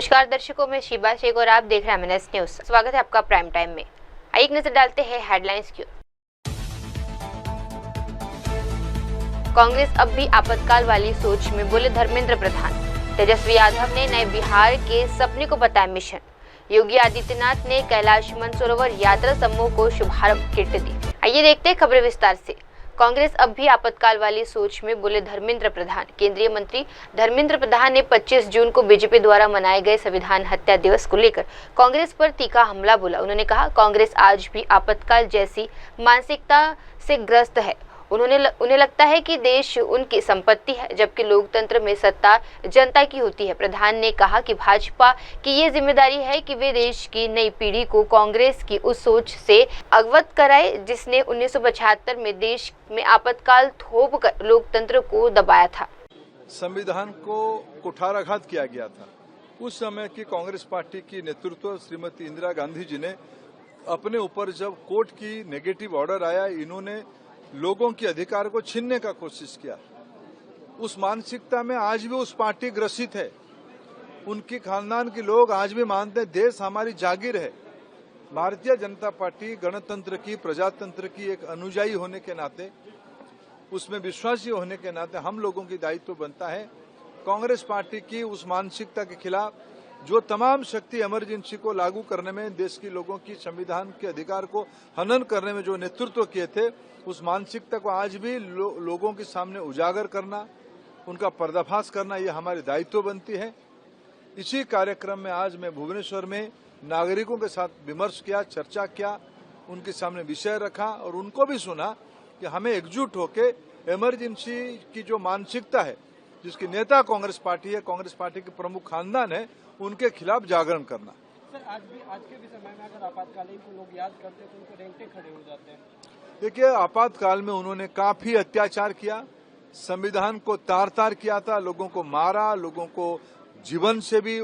नमस्कार दर्शकों, मैं शिबा शेख और आप देख रहे हैं MNS न्यूज। स्वागत है आपका प्राइम टाइम में। आइए एक नजर डालते हैं हेडलाइंस की। कांग्रेस अब भी आपातकाल वाली सोच में, बोले धर्मेंद्र प्रधान। तेजस्वी यादव ने नए बिहार के सपने को बताया मिशन। योगी आदित्यनाथ ने कैलाश मानसरोवर यात्रा समूह को शुभारंभ किट दी। आइए देखते हैं खबरें विस्तार से। कांग्रेस अब भी आपातकाल वाली सोच में, बोले धर्मेंद्र प्रधान। केंद्रीय मंत्री धर्मेंद्र प्रधान ने 25 जून को बीजेपी द्वारा मनाए गए संविधान हत्या दिवस को लेकर कांग्रेस पर तीखा हमला बोला। उन्होंने कहा, कांग्रेस आज भी आपातकाल जैसी मानसिकता से ग्रस्त है। उन्हें लगता है कि देश उनकी संपत्ति है, जबकि लोकतंत्र में सत्ता जनता की होती है। प्रधान ने कहा कि भाजपा की ये जिम्मेदारी है कि वे देश की नई पीढ़ी को कांग्रेस की उस सोच से अवगत कराए जिसने 1975 में देश में आपातकाल थोप कर लोकतंत्र को दबाया था। संविधान को कुठाराघात किया गया था। उस समय की कांग्रेस पार्टी की नेतृत्व श्रीमती इंदिरा गांधी जी ने अपने ऊपर जब कोर्ट की नेगेटिव ऑर्डर आया, इन्होंने लोगों के अधिकार को छीनने का कोशिश किया। उस मानसिकता में आज भी उस पार्टी ग्रसित है। उनके खानदान के लोग आज भी मानते हैं देश हमारी जागीर है। भारतीय जनता पार्टी गणतंत्र की, प्रजातंत्र की एक अनुयायी होने के नाते, उसमें विश्वासी होने के नाते हम लोगों की दायित्व बनता है कांग्रेस पार्टी की उस मानसिकता के खिलाफ जो तमाम शक्ति इमरजेंसी को लागू करने में, देश के लोगों की संविधान के अधिकार को हनन करने में जो नेतृत्व किए थे, उस मानसिकता को आज भी लोगों के सामने उजागर करना, उनका पर्दाफाश करना, ये हमारी दायित्व बनती है। इसी कार्यक्रम में आज मैं भुवनेश्वर में नागरिकों के साथ विमर्श किया, चर्चा किया, उनके सामने विषय रखा और उनको भी सुना कि हमें एकजुट होकर इमरजेंसी की जो मानसिकता है, जिसकी नेता कांग्रेस पार्टी है, कांग्रेस पार्टी के प्रमुख खानदान है, उनके खिलाफ जागरण करना। सर, आज के भी समय में अगर आपातकालीन को लोग याद करते हैं तो उनको रेंगटे खड़े हो जाते हैं। देखिए, आपातकाल में उन्होंने काफी अत्याचार किया, संविधान को तार तार किया था, लोगों को मारा, लोगों को जीवन से भी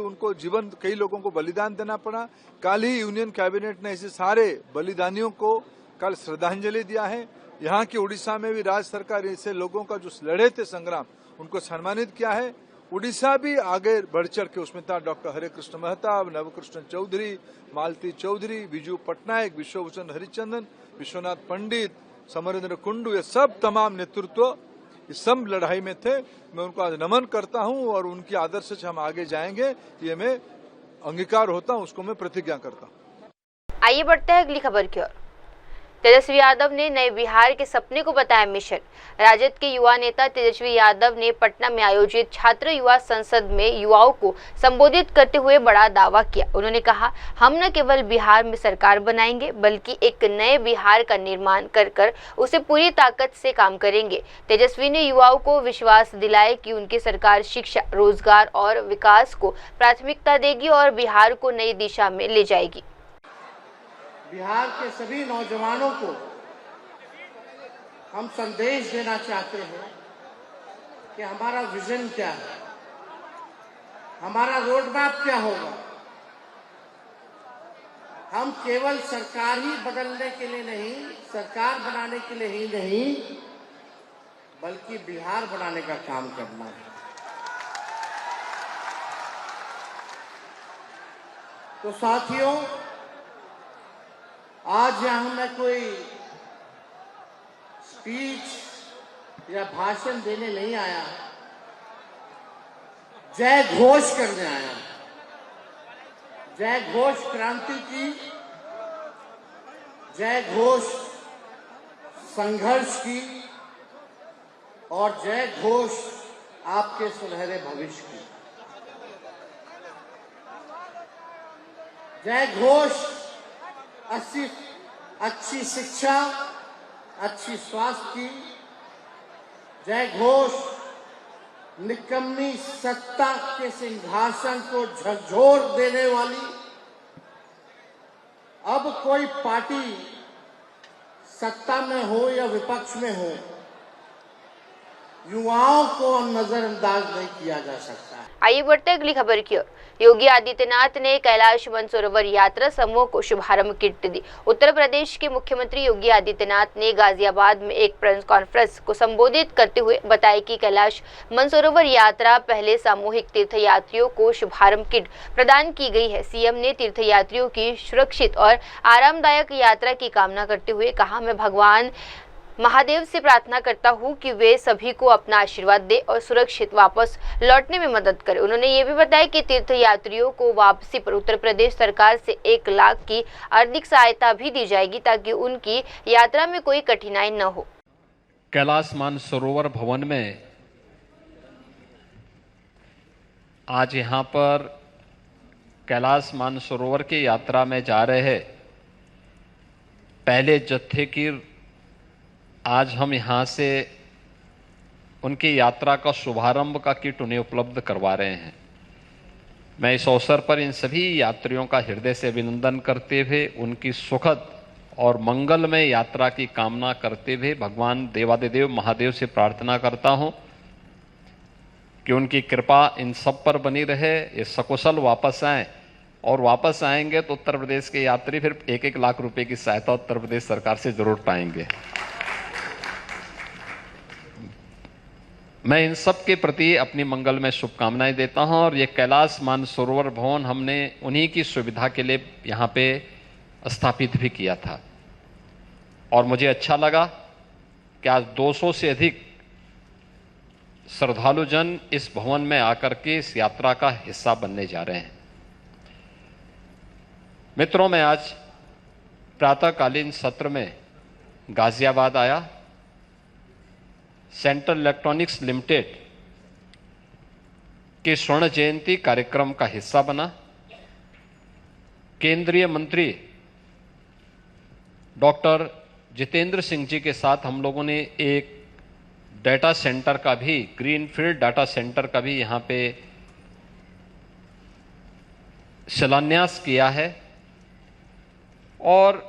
कई लोगों को बलिदान देना पड़ा। कल ही यूनियन कैबिनेट ने ऐसे सारे बलिदानियों को कल श्रद्धांजलि दिया है। यहाँ की उड़ीसा में भी राज्य सरकार ऐसे लोगों का जो लड़े थे संग्राम, उनको सम्मानित किया है। उड़ीसा भी आगे बढ़ चढ़ के उसमें था डॉक्टर हरे कृष्ण महताब, नवकृष्ण चौधरी, मालती चौधरी, बिजू पटनायक, विश्वभूषण हरिचंदन, विश्वनाथ पंडित, समरेंद्र कुंडू, ये सब तमाम नेतृत्व इस सब लड़ाई में थे। मैं उनको आज नमन करता हूं और उनकी आदर्श से हम आगे जाएंगे, ये मैं अंगीकार होता हूं, उसको मैं प्रतिज्ञा करता हूं। आइए बढ़ते हैं अगली खबर की ओर। तेजस्वी यादव ने नए बिहार के सपने को बताया मिशन। राजद के युवा नेता तेजस्वी यादव ने पटना में आयोजित छात्र युवा संसद में युवाओं को संबोधित करते हुए बड़ा दावा किया। उन्होंने कहा, हम न केवल बिहार में सरकार बनाएंगे बल्कि एक नए बिहार का निर्माण कर उसे पूरी ताकत से काम करेंगे। तेजस्वी ने युवाओं को विश्वास दिलाया कि उनकी सरकार शिक्षा, रोजगार और विकास को प्राथमिकता देगी और बिहार को नई दिशा में ले जाएगी। बिहार के सभी नौजवानों को हम संदेश देना चाहते हैं कि हमारा विजन क्या है, हमारा रोड मैप क्या होगा। हम केवल सरकार ही बदलने के लिए नहीं, सरकार बनाने के लिए ही नहीं, बल्कि बिहार बनाने का काम करना है। तो साथियों, आज यहाँ मैं कोई स्पीच या भाषण देने नहीं आया, जय घोष करने आया। जय घोष क्रांति की, जय घोष संघर्ष की और जय घोष आपके सुनहरे भविष्य की। जय घोष अच्छी शिक्षा, अच्छी स्वास्थ्य की। जय घोष निकम्मी सत्ता के सिंहासन को झकझोर देने वाली। अब कोई पार्टी सत्ता में हो या विपक्ष में हो, युवाओं को नजरअंदाज नहीं किया जा सकता है। आइए बढ़ते अगली खबर की ओर। योगी आदित्यनाथ ने कैलाश मानसरोवर यात्रा समूह को शुभारंभ किट दी। उत्तर प्रदेश के मुख्यमंत्री योगी आदित्यनाथ ने गाजियाबाद में एक प्रेस कॉन्फ्रेंस को संबोधित करते हुए बताया कि कैलाश मानसरोवर यात्रा पहले सामूहिक तीर्थयात्रियों को शुभारंभ किट प्रदान की गई है। सीएम ने तीर्थयात्रियों की सुरक्षित और आरामदायक यात्रा की कामना करते हुए कहा, मैं भगवान महादेव से प्रार्थना करता हूं कि वे सभी को अपना आशीर्वाद दे और सुरक्षित वापस लौटने में मदद करें। उन्होंने ये भी बताया कि तीर्थयात्रियों को वापसी पर उत्तर प्रदेश सरकार से 1 लाख की आर्थिक सहायता भी दी जाएगी ताकि उनकी यात्रा में कोई कठिनाई न हो। कैलाश मानसरोवर भवन में आज यहाँ पर कैलाश मानसरोवर की यात्रा में जा रहे पहले जत्थे की आज हम यहाँ से उनकी यात्रा का शुभारंभ का किट उन्हें उपलब्ध करवा रहे हैं। मैं इस अवसर पर इन सभी यात्रियों का हृदय से अभिनंदन करते हुए उनकी सुखद और मंगलमय यात्रा की कामना करते हुए भगवान देवादिदेव महादेव से प्रार्थना करता हूं कि उनकी कृपा इन सब पर बनी रहे, ये सकुशल वापस आए और वापस आएंगे तो उत्तर प्रदेश के यात्री फिर 1-1 लाख रुपए की सहायता उत्तर प्रदेश सरकार से जरूर पाएंगे। मैं इन सब के प्रति अपनी मंगल में शुभकामनाएं देता हूं और ये कैलाश मानसरोवर भवन हमने उन्हीं की सुविधा के लिए यहाँ पे स्थापित भी किया था और मुझे अच्छा लगा कि आज 200 से अधिक श्रद्धालुजन इस भवन में आकर के इस यात्रा का हिस्सा बनने जा रहे हैं। मित्रों, मैं आज प्रातःकालीन सत्र में गाजियाबाद आया, सेंट्रल इलेक्ट्रॉनिक्स लिमिटेड के स्वर्ण जयंती कार्यक्रम का हिस्सा बना। केंद्रीय मंत्री डॉक्टर जितेंद्र सिंह जी के साथ हम लोगों ने एक डाटा सेंटर का भी, ग्रीनफील्ड डाटा सेंटर का भी यहां पे शिलान्यास किया है और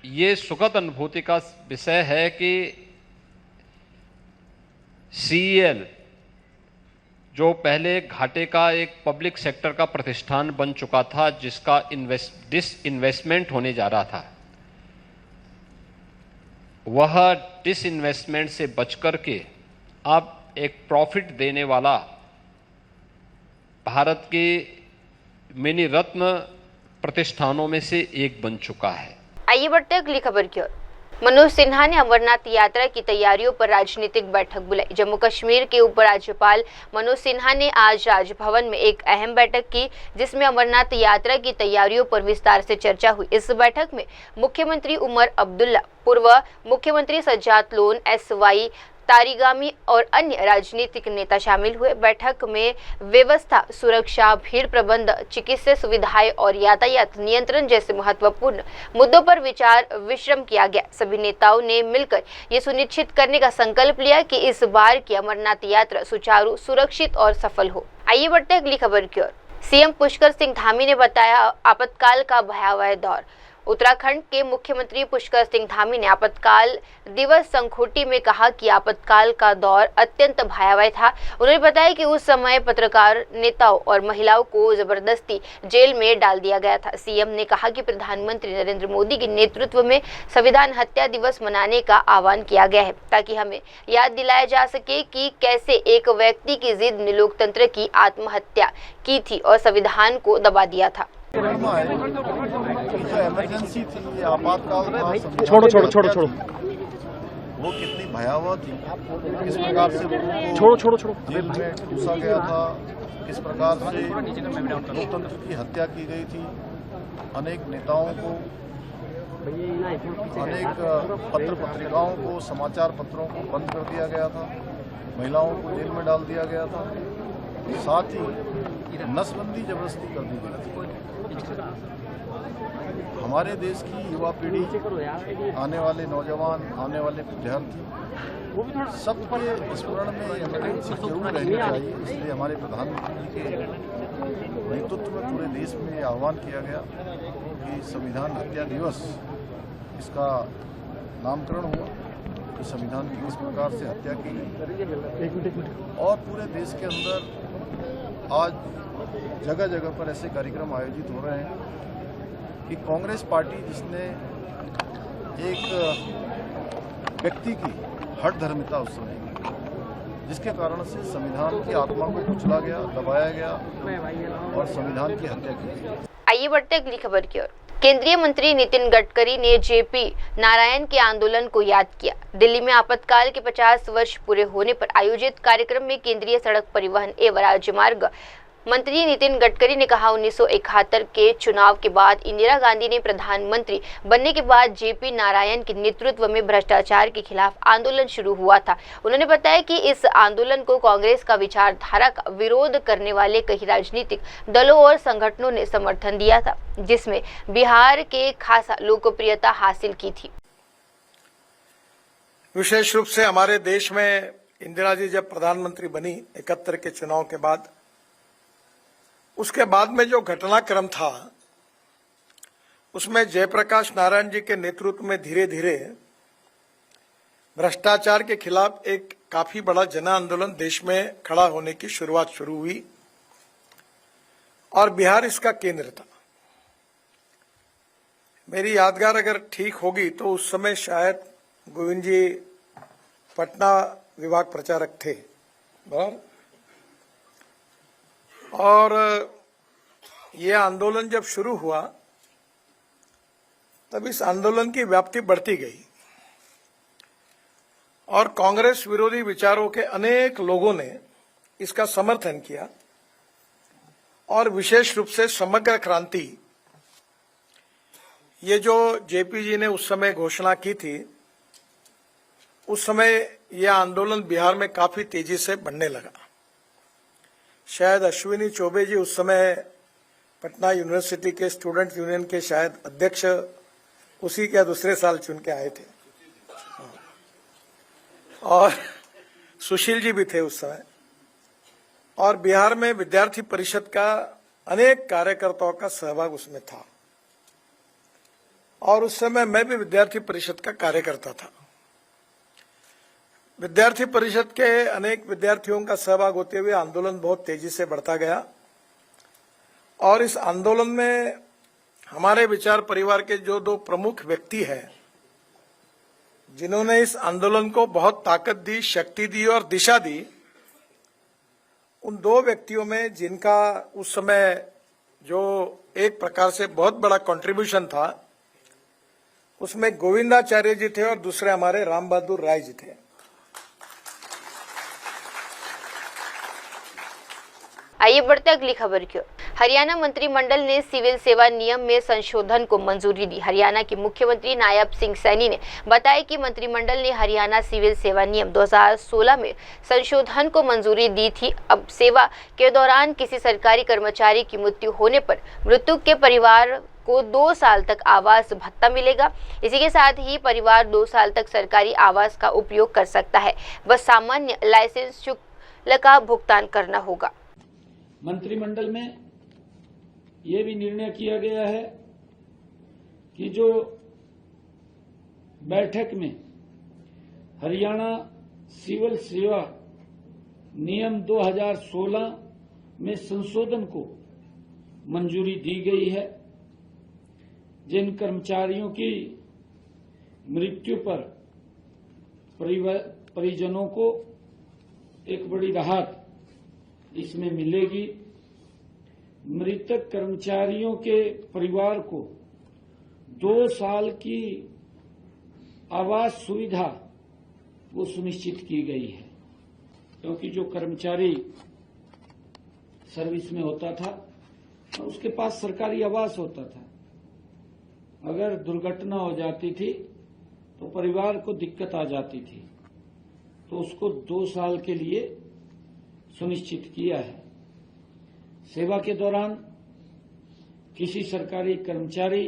ये सुखद अनुभूति का विषय है कि CEL जो पहले घाटे का एक पब्लिक सेक्टर का प्रतिष्ठान बन चुका था, जिसका डिसइन्वेस्टमेंट होने जा रहा था, वह डिसइन्वेस्टमेंट से बचकर के अब एक प्रॉफिट देने वाला भारत के मिनी रत्न प्रतिष्ठानों में से एक बन चुका है। आइए बढ़ते अगली खबर की ओर। मनोज सिन्हा ने अमरनाथ यात्रा की तैयारियों पर राजनीतिक बैठक बुलाई। जम्मू कश्मीर के उपराज्यपाल मनोज सिन्हा ने आज राजभवन में एक अहम बैठक की, जिसमें अमरनाथ यात्रा की तैयारियों पर विस्तार से चर्चा हुई। इस बैठक में मुख्यमंत्री उमर अब्दुल्ला, पूर्व मुख्यमंत्री सज्जाद लोन, SY तारिगामी और अन्य राजनीतिक नेता शामिल हुए। बैठक में व्यवस्था, सुरक्षा, भीड़ प्रबंध, चिकित्सा सुविधाएं और यातायात नियंत्रण जैसे महत्वपूर्ण मुद्दों पर विचार विमर्श किया गया। सभी नेताओं ने मिलकर ये सुनिश्चित करने का संकल्प लिया कि इस बार की अमरनाथ यात्रा सुचारू, सुरक्षित और सफल हो। आइए बढ़ते अगली खबर की ओर। CM पुष्कर सिंह धामी ने बताया आपातकाल का भयावह दौर। उत्तराखंड के मुख्यमंत्री पुष्कर सिंह धामी ने आपातकाल दिवस संखोटी में कहा कि आपातकाल का दौर अत्यंत भयावह था। उन्होंने बताया कि उस समय पत्रकार, नेताओं और महिलाओं को जबरदस्ती जेल में डाल दिया गया था। CM ने कहा कि प्रधानमंत्री नरेंद्र मोदी के नेतृत्व में संविधान हत्या दिवस मनाने का आह्वान किया गया है, ताकि हमें याद दिलाया जा सके कि कैसे एक व्यक्ति की जिद ने लोकतंत्र की आत्महत्या की थी और संविधान को दबा दिया था। जो इमरजेंसी थी, ये आपातकाल था, छोड़ो वो कितनी भयावह थी, किस प्रकार से छोड़ो जेल में घुसा गया था, किस प्रकार से लोकतंत्र की हत्या की गई थी, अनेक नेताओं को, अनेक पत्र पत्रिकाओं को, समाचार पत्रों को बंद कर दिया गया था, महिलाओं को जेल में डाल दिया गया था, साथ ही नसबंदी जबरदस्ती कर दी गई थी। हमारे देश की युवा पीढ़ी, आने वाले नौजवान, आने वाले विद्यार्थी, सबके स्मरण में इमरजेंसी जरूर रहनी चाहिए। इसलिए हमारे प्रधानमंत्री के नेतृत्व में पूरे देश में ये आह्वान किया गया कि संविधान हत्या दिवस इसका नामकरण हुआ कि संविधान की किस प्रकार से हत्या की गई और पूरे देश के अंदर आज जगह जगह पर ऐसे कार्यक्रम आयोजित हो रहे हैं कि कांग्रेस पार्टी जिसने एक व्यक्ति की हठधर्मिता उस समय जिसके कारण से संविधान की आत्मा को कुचला गया, दबाया गया और संविधान की हत्या की गई। आइए बढ़ते अगली खबर की ओर। केंद्रीय मंत्री नितिन गडकरी ने जेपी नारायण के आंदोलन को याद किया। दिल्ली में आपातकाल के 50 वर्ष पूरे होने पर आयोजित कार्यक्रम में केंद्रीय सड़क परिवहन एवं राजमार्ग मंत्री नितिन गडकरी ने कहा, 1971 के चुनाव के बाद इंदिरा गांधी ने प्रधानमंत्री बनने के बाद जेपी नारायण के नेतृत्व में भ्रष्टाचार के खिलाफ आंदोलन शुरू हुआ था। उन्होंने बताया कि इस आंदोलन को कांग्रेस का विचारधारा का विरोध करने वाले कई राजनीतिक दलों और संगठनों ने समर्थन दिया था, जिसमें बिहार के खासा लोकप्रियता हासिल की थी। विशेष रूप से हमारे देश में इंदिरा जी जब प्रधानमंत्री बनी 71 के चुनाव के बाद, उसके बाद में जो घटनाक्रम था उसमें जयप्रकाश नारायण जी के नेतृत्व में धीरे धीरे भ्रष्टाचार के खिलाफ एक काफी बड़ा जन आंदोलन देश में खड़ा होने की शुरुआत शुरू हुई और बिहार इसका केंद्र था। मेरी यादगार अगर ठीक होगी तो उस समय शायद गोविंद जी पटना विभाग प्रचारक थे और ये आंदोलन जब शुरू हुआ तब इस आंदोलन की व्याप्ति बढ़ती गई और कांग्रेस विरोधी विचारों के अनेक लोगों ने इसका समर्थन किया और विशेष रूप से समग्र क्रांति, ये जो जेपी जी ने उस समय घोषणा की थी, उस समय यह आंदोलन बिहार में काफी तेजी से बढ़ने लगा। शायद अश्विनी चौबे जी उस समय पटना यूनिवर्सिटी के स्टूडेंट यूनियन के शायद अध्यक्ष उसी के दूसरे साल चुन के आए थे और सुशील जी भी थे उस समय। और बिहार में विद्यार्थी परिषद का अनेक कार्यकर्ताओं का सहभाग उसमें था और उस समय मैं भी विद्यार्थी परिषद का कार्यकर्ता था। विद्यार्थी परिषद के अनेक विद्यार्थियों का सहभाग होते हुए आंदोलन बहुत तेजी से बढ़ता गया और इस आंदोलन में हमारे विचार परिवार के जो दो प्रमुख व्यक्ति हैं जिन्होंने इस आंदोलन को बहुत ताकत दी, शक्ति दी और दिशा दी, उन दो व्यक्तियों में जिनका उस समय जो एक प्रकार से बहुत बड़ा कंट्रीब्यूशन था, उसमें गोविंदाचार्य जी थे और दूसरे हमारे राम बहादुर राय जी थे। आइए बढ़ते अगली खबर की ओर। हरियाणा मंत्रिमंडल ने सिविल सेवा नियम में संशोधन को मंजूरी दी। हरियाणा के मुख्यमंत्री नायब सिंह सैनी ने बताया कि मंत्रिमंडल ने हरियाणा सिविल सेवा नियम 2016 में संशोधन को मंजूरी दी थी। अब सेवा के दौरान किसी सरकारी कर्मचारी की मृत्यु होने पर मृतक के परिवार को 2 साल तक आवास भत्ता मिलेगा। इसी के साथ ही परिवार 2 साल तक सरकारी आवास का उपयोग कर सकता है। बस सामान्य लाइसेंस शुल्क का भुगतान करना होगा। मंत्रिमंडल में ये भी निर्णय किया गया है कि जो बैठक में हरियाणा सिविल सेवा नियम 2016 में संशोधन को मंजूरी दी गई है, जिन कर्मचारियों की मृत्यु पर परिजनों को एक बड़ी राहत इसमें मिलेगी। मृतक कर्मचारियों के परिवार को 2 साल की आवास सुविधा वो सुनिश्चित की गई है, क्योंकि जो कर्मचारी सर्विस में होता था उसके पास सरकारी आवास होता था। अगर दुर्घटना हो जाती थी तो परिवार को दिक्कत आ जाती थी, तो उसको 2 साल के लिए सुनिश्चित किया है। सेवा के दौरान किसी सरकारी कर्मचारी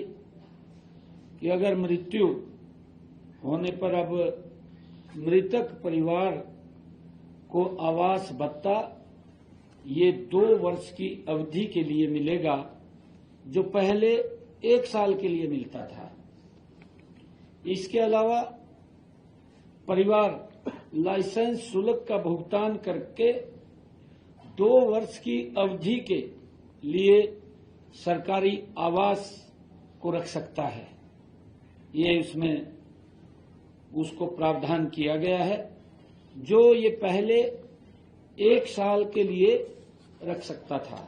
की अगर मृत्यु होने पर अब मृतक परिवार को आवास भत्ता ये 2 वर्ष की अवधि के लिए मिलेगा, जो पहले 1 साल के लिए मिलता था। इसके अलावा परिवार लाइसेंस शुल्क का भुगतान करके 2 वर्ष की अवधि के लिए सरकारी आवास को रख सकता है। ये इसमें उसको प्रावधान किया गया है, जो ये पहले 1 साल के लिए रख सकता था।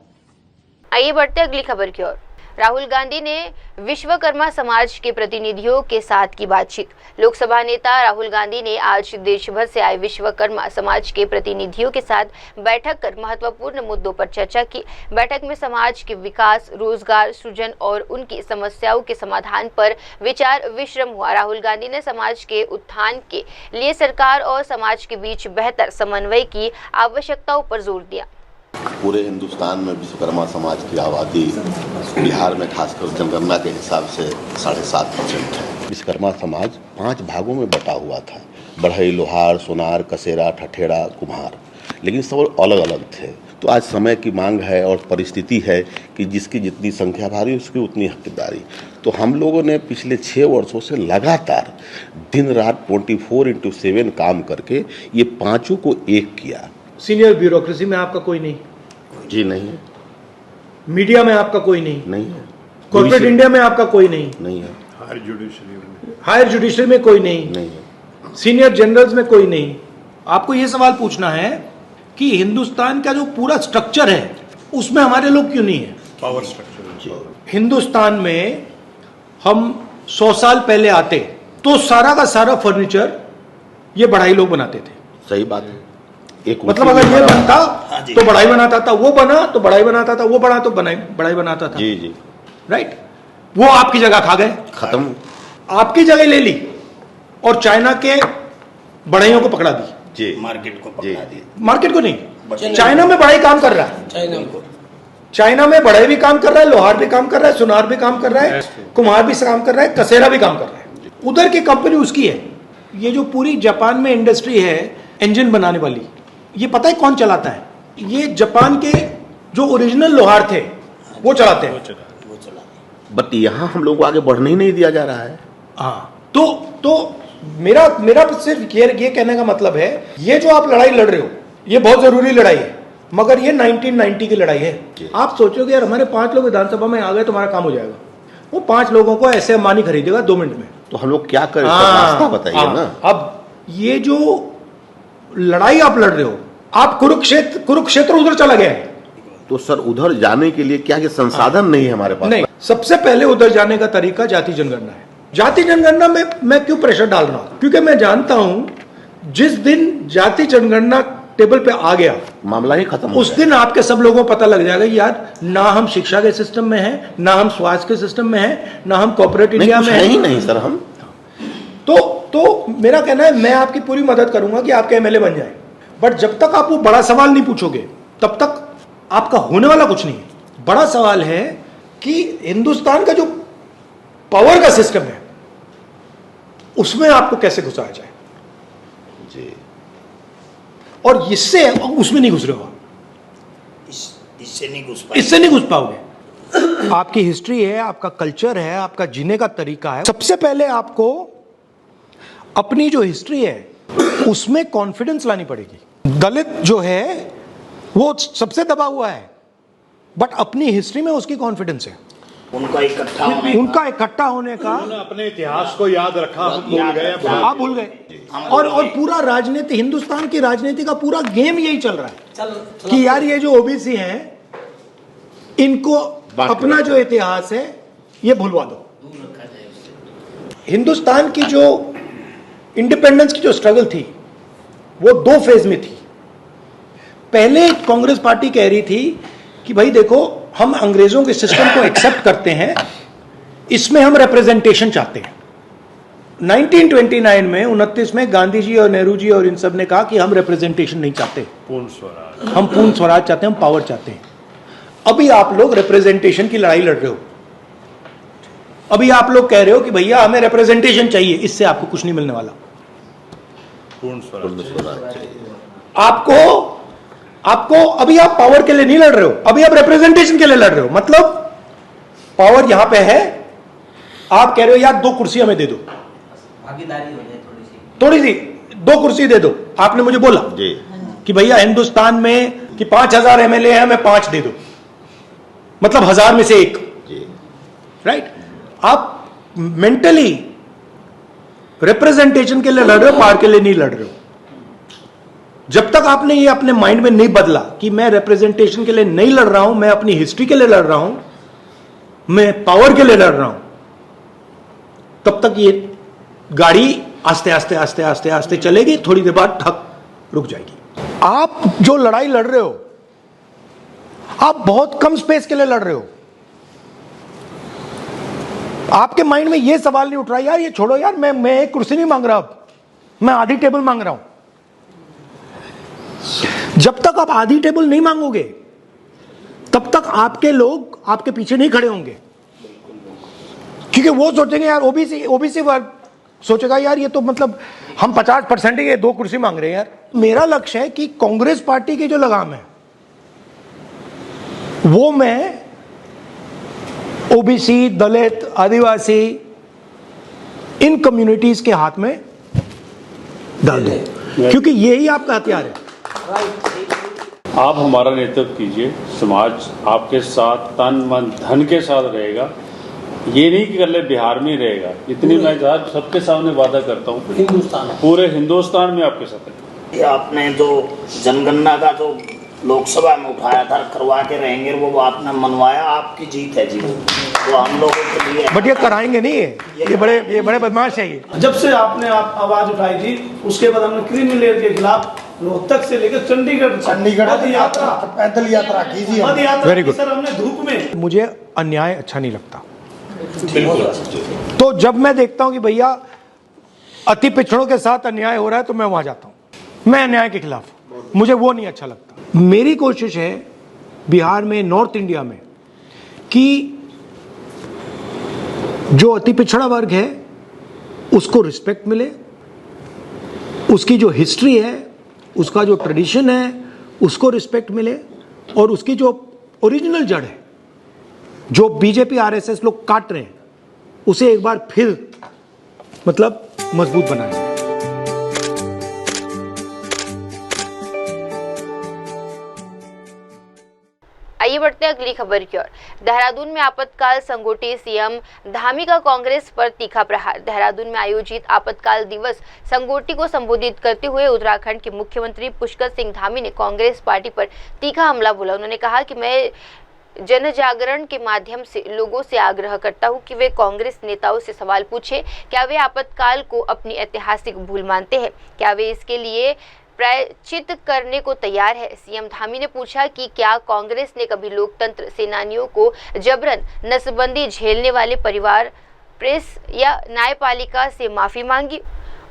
आइए बढ़ते अगली खबर की ओर। राहुल गांधी ने विश्वकर्मा समाज के प्रतिनिधियों के साथ की बातचीत। लोकसभा नेता राहुल गांधी ने आज देश भर से आए विश्वकर्मा समाज के प्रतिनिधियों के साथ बैठक कर महत्वपूर्ण मुद्दों पर चर्चा की। बैठक में समाज के विकास, रोजगार सृजन और उनकी समस्याओं के समाधान पर विचार विमर्श हुआ। राहुल गांधी ने समाज के उत्थान के लिए सरकार और समाज के बीच बेहतर समन्वय की आवश्यकताओं पर जोर दिया। पूरे हिंदुस्तान में विश्वकर्मा समाज की आबादी बिहार में खासकर जनगणना के हिसाब से 7.5% है। विश्वकर्मा समाज 5 भागों में बटा हुआ था। बढ़ई, लोहार, सोनार, कसेरा, ठठेरा, कुम्हार, लेकिन सब अलग अलग थे। तो आज समय की मांग है और परिस्थिति है कि जिसकी जितनी संख्या भारी उसकी उतनी हकदारी। तो हम लोगों ने पिछले 6 वर्षों से लगातार दिन रात 24/7 काम करके ये 5 को एक किया। सीनियर ब्यूरोक्रेसी में आपका कोई नहीं? जी नहीं है। मीडिया में आपका कोई नहीं? नहीं है। कॉर्पोरेट इंडिया में आपका कोई नहीं? नहीं है। हायर जुडिशरी में कोई नहीं? नहीं है। सीनियर जनरल्स में कोई नहीं? आपको यह सवाल पूछना है कि हिंदुस्तान का जो पूरा स्ट्रक्चर है उसमें हमारे लोग क्यों नहीं है? Power structure. हिंदुस्तान में हम 100 साल पहले आते तो सारा का सारा फर्नीचर ये बढ़ाई लोग बनाते थे। सही बात है। मतलब अगर ये बनता तो बढ़ाई बनाता था, वो बना तो बढ़ाई बनाता था, वो बना तो बढ़ाई बनाता था। जी जी, राइट। वो आपकी जगह खा गए, खत्म। आपकी जगह ले ली और चाइना के बढ़ाइयों को पकड़ा दी। जी, मार्केट को पकड़ा दी। मार्केट को नहीं, चाइना में बढ़ाई काम कर रहा है। चाइना में बढ़ाई भी काम कर रहा है, लोहार भी काम कर रहा है, सुनार भी काम कर रहा है, कुम्हार भी काम कर रहा है, कसेरा भी काम कर रहा है। उधर की कंपनी उसकी है। ये जो पूरी जापान में इंडस्ट्री है इंजन बनाने वाली, ये पता है कौन चलाता है? ये जापान के जो ओरिजिनल लोहार थे वो चलाते हैं। बट यहाँ हम लोग को आगे बढ़ने ही नहीं दिया जा रहा है। हाँ, तो मेरा सिर्फ ये कहने का मतलब है, ये जो आप लड़ाई लड़ रहे हो ये बहुत जरूरी लड़ाई है, मगर ये 1990 की लड़ाई है। आप सोचोगे यार हमारे 5 लोग विधानसभा में आ गए तो हमारा काम हो जाएगा। वो 5 लोगों को ऐसे अंबानी खरीदेगा 2 मिनट में। तो हम लोग क्या करें? रास्ता बताइए ना। अब ये जो लड़ाई आप लड़ रहे हो, आप कुरुक्षेत्र उधर चला गया है। तो सर उधर जाने के लिए क्या संसाधन नहीं है हमारे पास? नहीं, सबसे पहले उधर जाने का तरीका जाति जनगणना है। जाति जनगणना में मैं क्यों प्रेशर डाल रहा हूं? क्योंकि मैं जानता हूं जिस दिन जाति जनगणना टेबल पे आ गया मामला ही खत्म, उस दिन आपके सब लोगों को पता लग जाएगा यार ना हम शिक्षा के सिस्टम में हैं, ना हम स्वास्थ्य के सिस्टम में हैं, ना हम कॉर्पोरेट इंडिया में हैं। नहीं सर, हम तो मेरा कहना है मैं आपकी पूरी मदद करूंगा कि आपके एमएलए बन जाए, बट जब तक आप वो बड़ा सवाल नहीं पूछोगे तब तक आपका होने वाला कुछ नहीं है। बड़ा सवाल है कि हिंदुस्तान का जो पावर का सिस्टम है उसमें आपको कैसे घुसाया जाए जी। और इससे उसमें नहीं घुस रहे हो, इससे नहीं घुस पाओगे। आपकी हिस्ट्री है, आपका कल्चर है, आपका जीने का तरीका है। सबसे पहले आपको अपनी जो हिस्ट्री है उसमें कॉन्फिडेंस लानी पड़ेगी। दलित जो है वो सबसे दबा हुआ है, बट अपनी हिस्ट्री में उसकी कॉन्फिडेंस है। उनका इकट्ठा होने का अपने इतिहास को याद रखा, आप भूल गए। और पूरा राजनीति, हिंदुस्तान की राजनीति का पूरा गेम यही चल रहा है कि यार ये जो ओबीसी हैं इनको अपना जो इतिहास है ये भूलवा दो। हिंदुस्तान की जो इंडिपेंडेंस की जो स्ट्रगल थी वो 2 फेज में थी। पहले कांग्रेस पार्टी कह रही थी कि भाई देखो हम अंग्रेजों के सिस्टम को एक्सेप्ट करते हैं, इसमें हम रिप्रेजेंटेशन चाहते हैं। 1929 में 29 में गांधी जी और नेहरू जी और इन सब ने कहा कि हम रिप्रेजेंटेशन नहीं चाहते, हम पूर्ण स्वराज चाहते हैं, हम पावर चाहते हैं। अभी आप लोग रिप्रेजेंटेशन की लड़ाई लड़ रहे हो। अभी आप लोग कह रहे हो कि भैया हमें रिप्रेजेंटेशन चाहिए, इससे आपको कुछ नहीं मिलने वाला। पूर्ण स्वराज चाहिए आपको अभी आप पावर के लिए नहीं लड़ रहे हो, अभी आप रिप्रेजेंटेशन के लिए लड़ रहे हो। मतलब पावर यहां पे है, आप कह रहे हो यार 2 कुर्सी हमें दे दो, भागीदारी हो जाए थोड़ी सी। 2 कुर्सी दे दो, आपने मुझे बोला जी कि भैया हिंदुस्तान में कि 5000 एमएलए हैं, मैं 5 दे दो, मतलब 1000 में से 1, राइट? आप मेंटली रिप्रेजेंटेशन के लिए लड़ रहे हो, पावर के लिए नहीं लड़ रहे हो। जब तक आपने ये अपने माइंड में नहीं बदला कि मैं रिप्रेजेंटेशन के लिए नहीं लड़ रहा हूं, मैं अपनी हिस्ट्री के लिए लड़ रहा हूं, मैं पावर के लिए लड़ रहा हूं, तब तक ये गाड़ी आस्ते आस्ते आस्ते आस्ते आस्ते चलेगी, थोड़ी देर बाद ठक रुक जाएगी। आप जो लड़ाई लड़ रहे हो, आप बहुत कम स्पेस के लिए लड़ रहे हो। आपके माइंड में यह सवाल नहीं उठ रहा यार ये छोड़ो यार, मैं एक कुर्सी नहीं मांग रहा, अब मैं आधी टेबल मांग रहा हूं। जब तक आप आधी टेबल नहीं मांगोगे तब तक आपके लोग आपके पीछे नहीं खड़े होंगे, क्योंकि वो सोचेंगे यार ओबीसी वर्ग सोचेगा यार ये तो मतलब हम 50% ही 2 कुर्सी मांग रहे हैं यार। मेरा लक्ष्य है कि कांग्रेस पार्टी की जो लगाम है वो मैं ओबीसी, दलित, आदिवासी, इन कम्युनिटीज के हाथ में डाल दूं, क्योंकि यही आपका हथियार है। आप हमारा नेतृत्व कीजिए, समाज आपके साथ तन मन धन के साथ रहेगा। ये नहीं कि कल बिहार में ही रहेगा, इतनी मैं सबके सामने वादा करता हूँ, पूरे हिंदुस्तान में आपके साथ है। आपने जो जनगणना का जो लोकसभा में उठाया था, करवा के रहेंगे, वो आपने मनवाया, आपकी जीत है जी, वो हम लोगों के लिए। बट ये कराएंगे नहीं, ये बड़े बदमाश है ये। जब से आपने आवाज उठाई थी उसके बाद हमने क्रीमी लेयर के खिलाफ रोहतक से लेकर चंडीगढ़ पद यात्रा, पैदल यात्रा कीजिए। पद यात्रा वेरी गुड सर, हमने धूप में। मुझे अन्याय अच्छा नहीं लगता, तो जब मैं देखता हूं कि भैया अति पिछड़ों के साथ अन्याय हो रहा है तो मैं वहां जाता हूं। मैं अन्याय के खिलाफ, मुझे वो नहीं अच्छा लगता। मेरी कोशिश है बिहार में, नॉर्थ इंडिया में, कि जो अति पिछड़ा वर्ग है उसको रिस्पेक्ट मिले, उसकी जो हिस्ट्री है, उसका जो ट्रेडिशन है उसको रिस्पेक्ट मिले, और उसकी जो ओरिजिनल जड़ है जो बीजेपी आरएसएस लोग काट रहे हैं उसे एक बार फिर मतलब मजबूत बनाए। आइए बढ़ते हैं अगली खबर की ओर। देहरादून में आपातकाल संगोष्ठी, सीएम धामी का कांग्रेस पर तीखा प्रहार। देहरादून में आयोजित आपातकाल दिवस संगोष्ठी को संबोधित करते हुए उत्तराखंड के मुख्यमंत्री पुष्कर सिंह धामी ने कांग्रेस पार्टी पर तीखा हमला बोला। उन्होंने कहा कि मैं जन जागरण के माध्यम से लोगों से आग्रह करता हूं कि वे कांग्रेस नेताओं से सवाल पूछे, क्या वे आपातकाल को अपनी ऐतिहासिक भूल मानते हैं, क्या वे इसके लिए प्रायश्चित करने को तैयार है। सीएम धामी ने पूछा कि क्या कांग्रेस ने कभी लोकतंत्र सेनानियों को जबरन नसबंदी झेलने वाले परिवार, प्रेस या न्यायपालिका से माफी मांगी।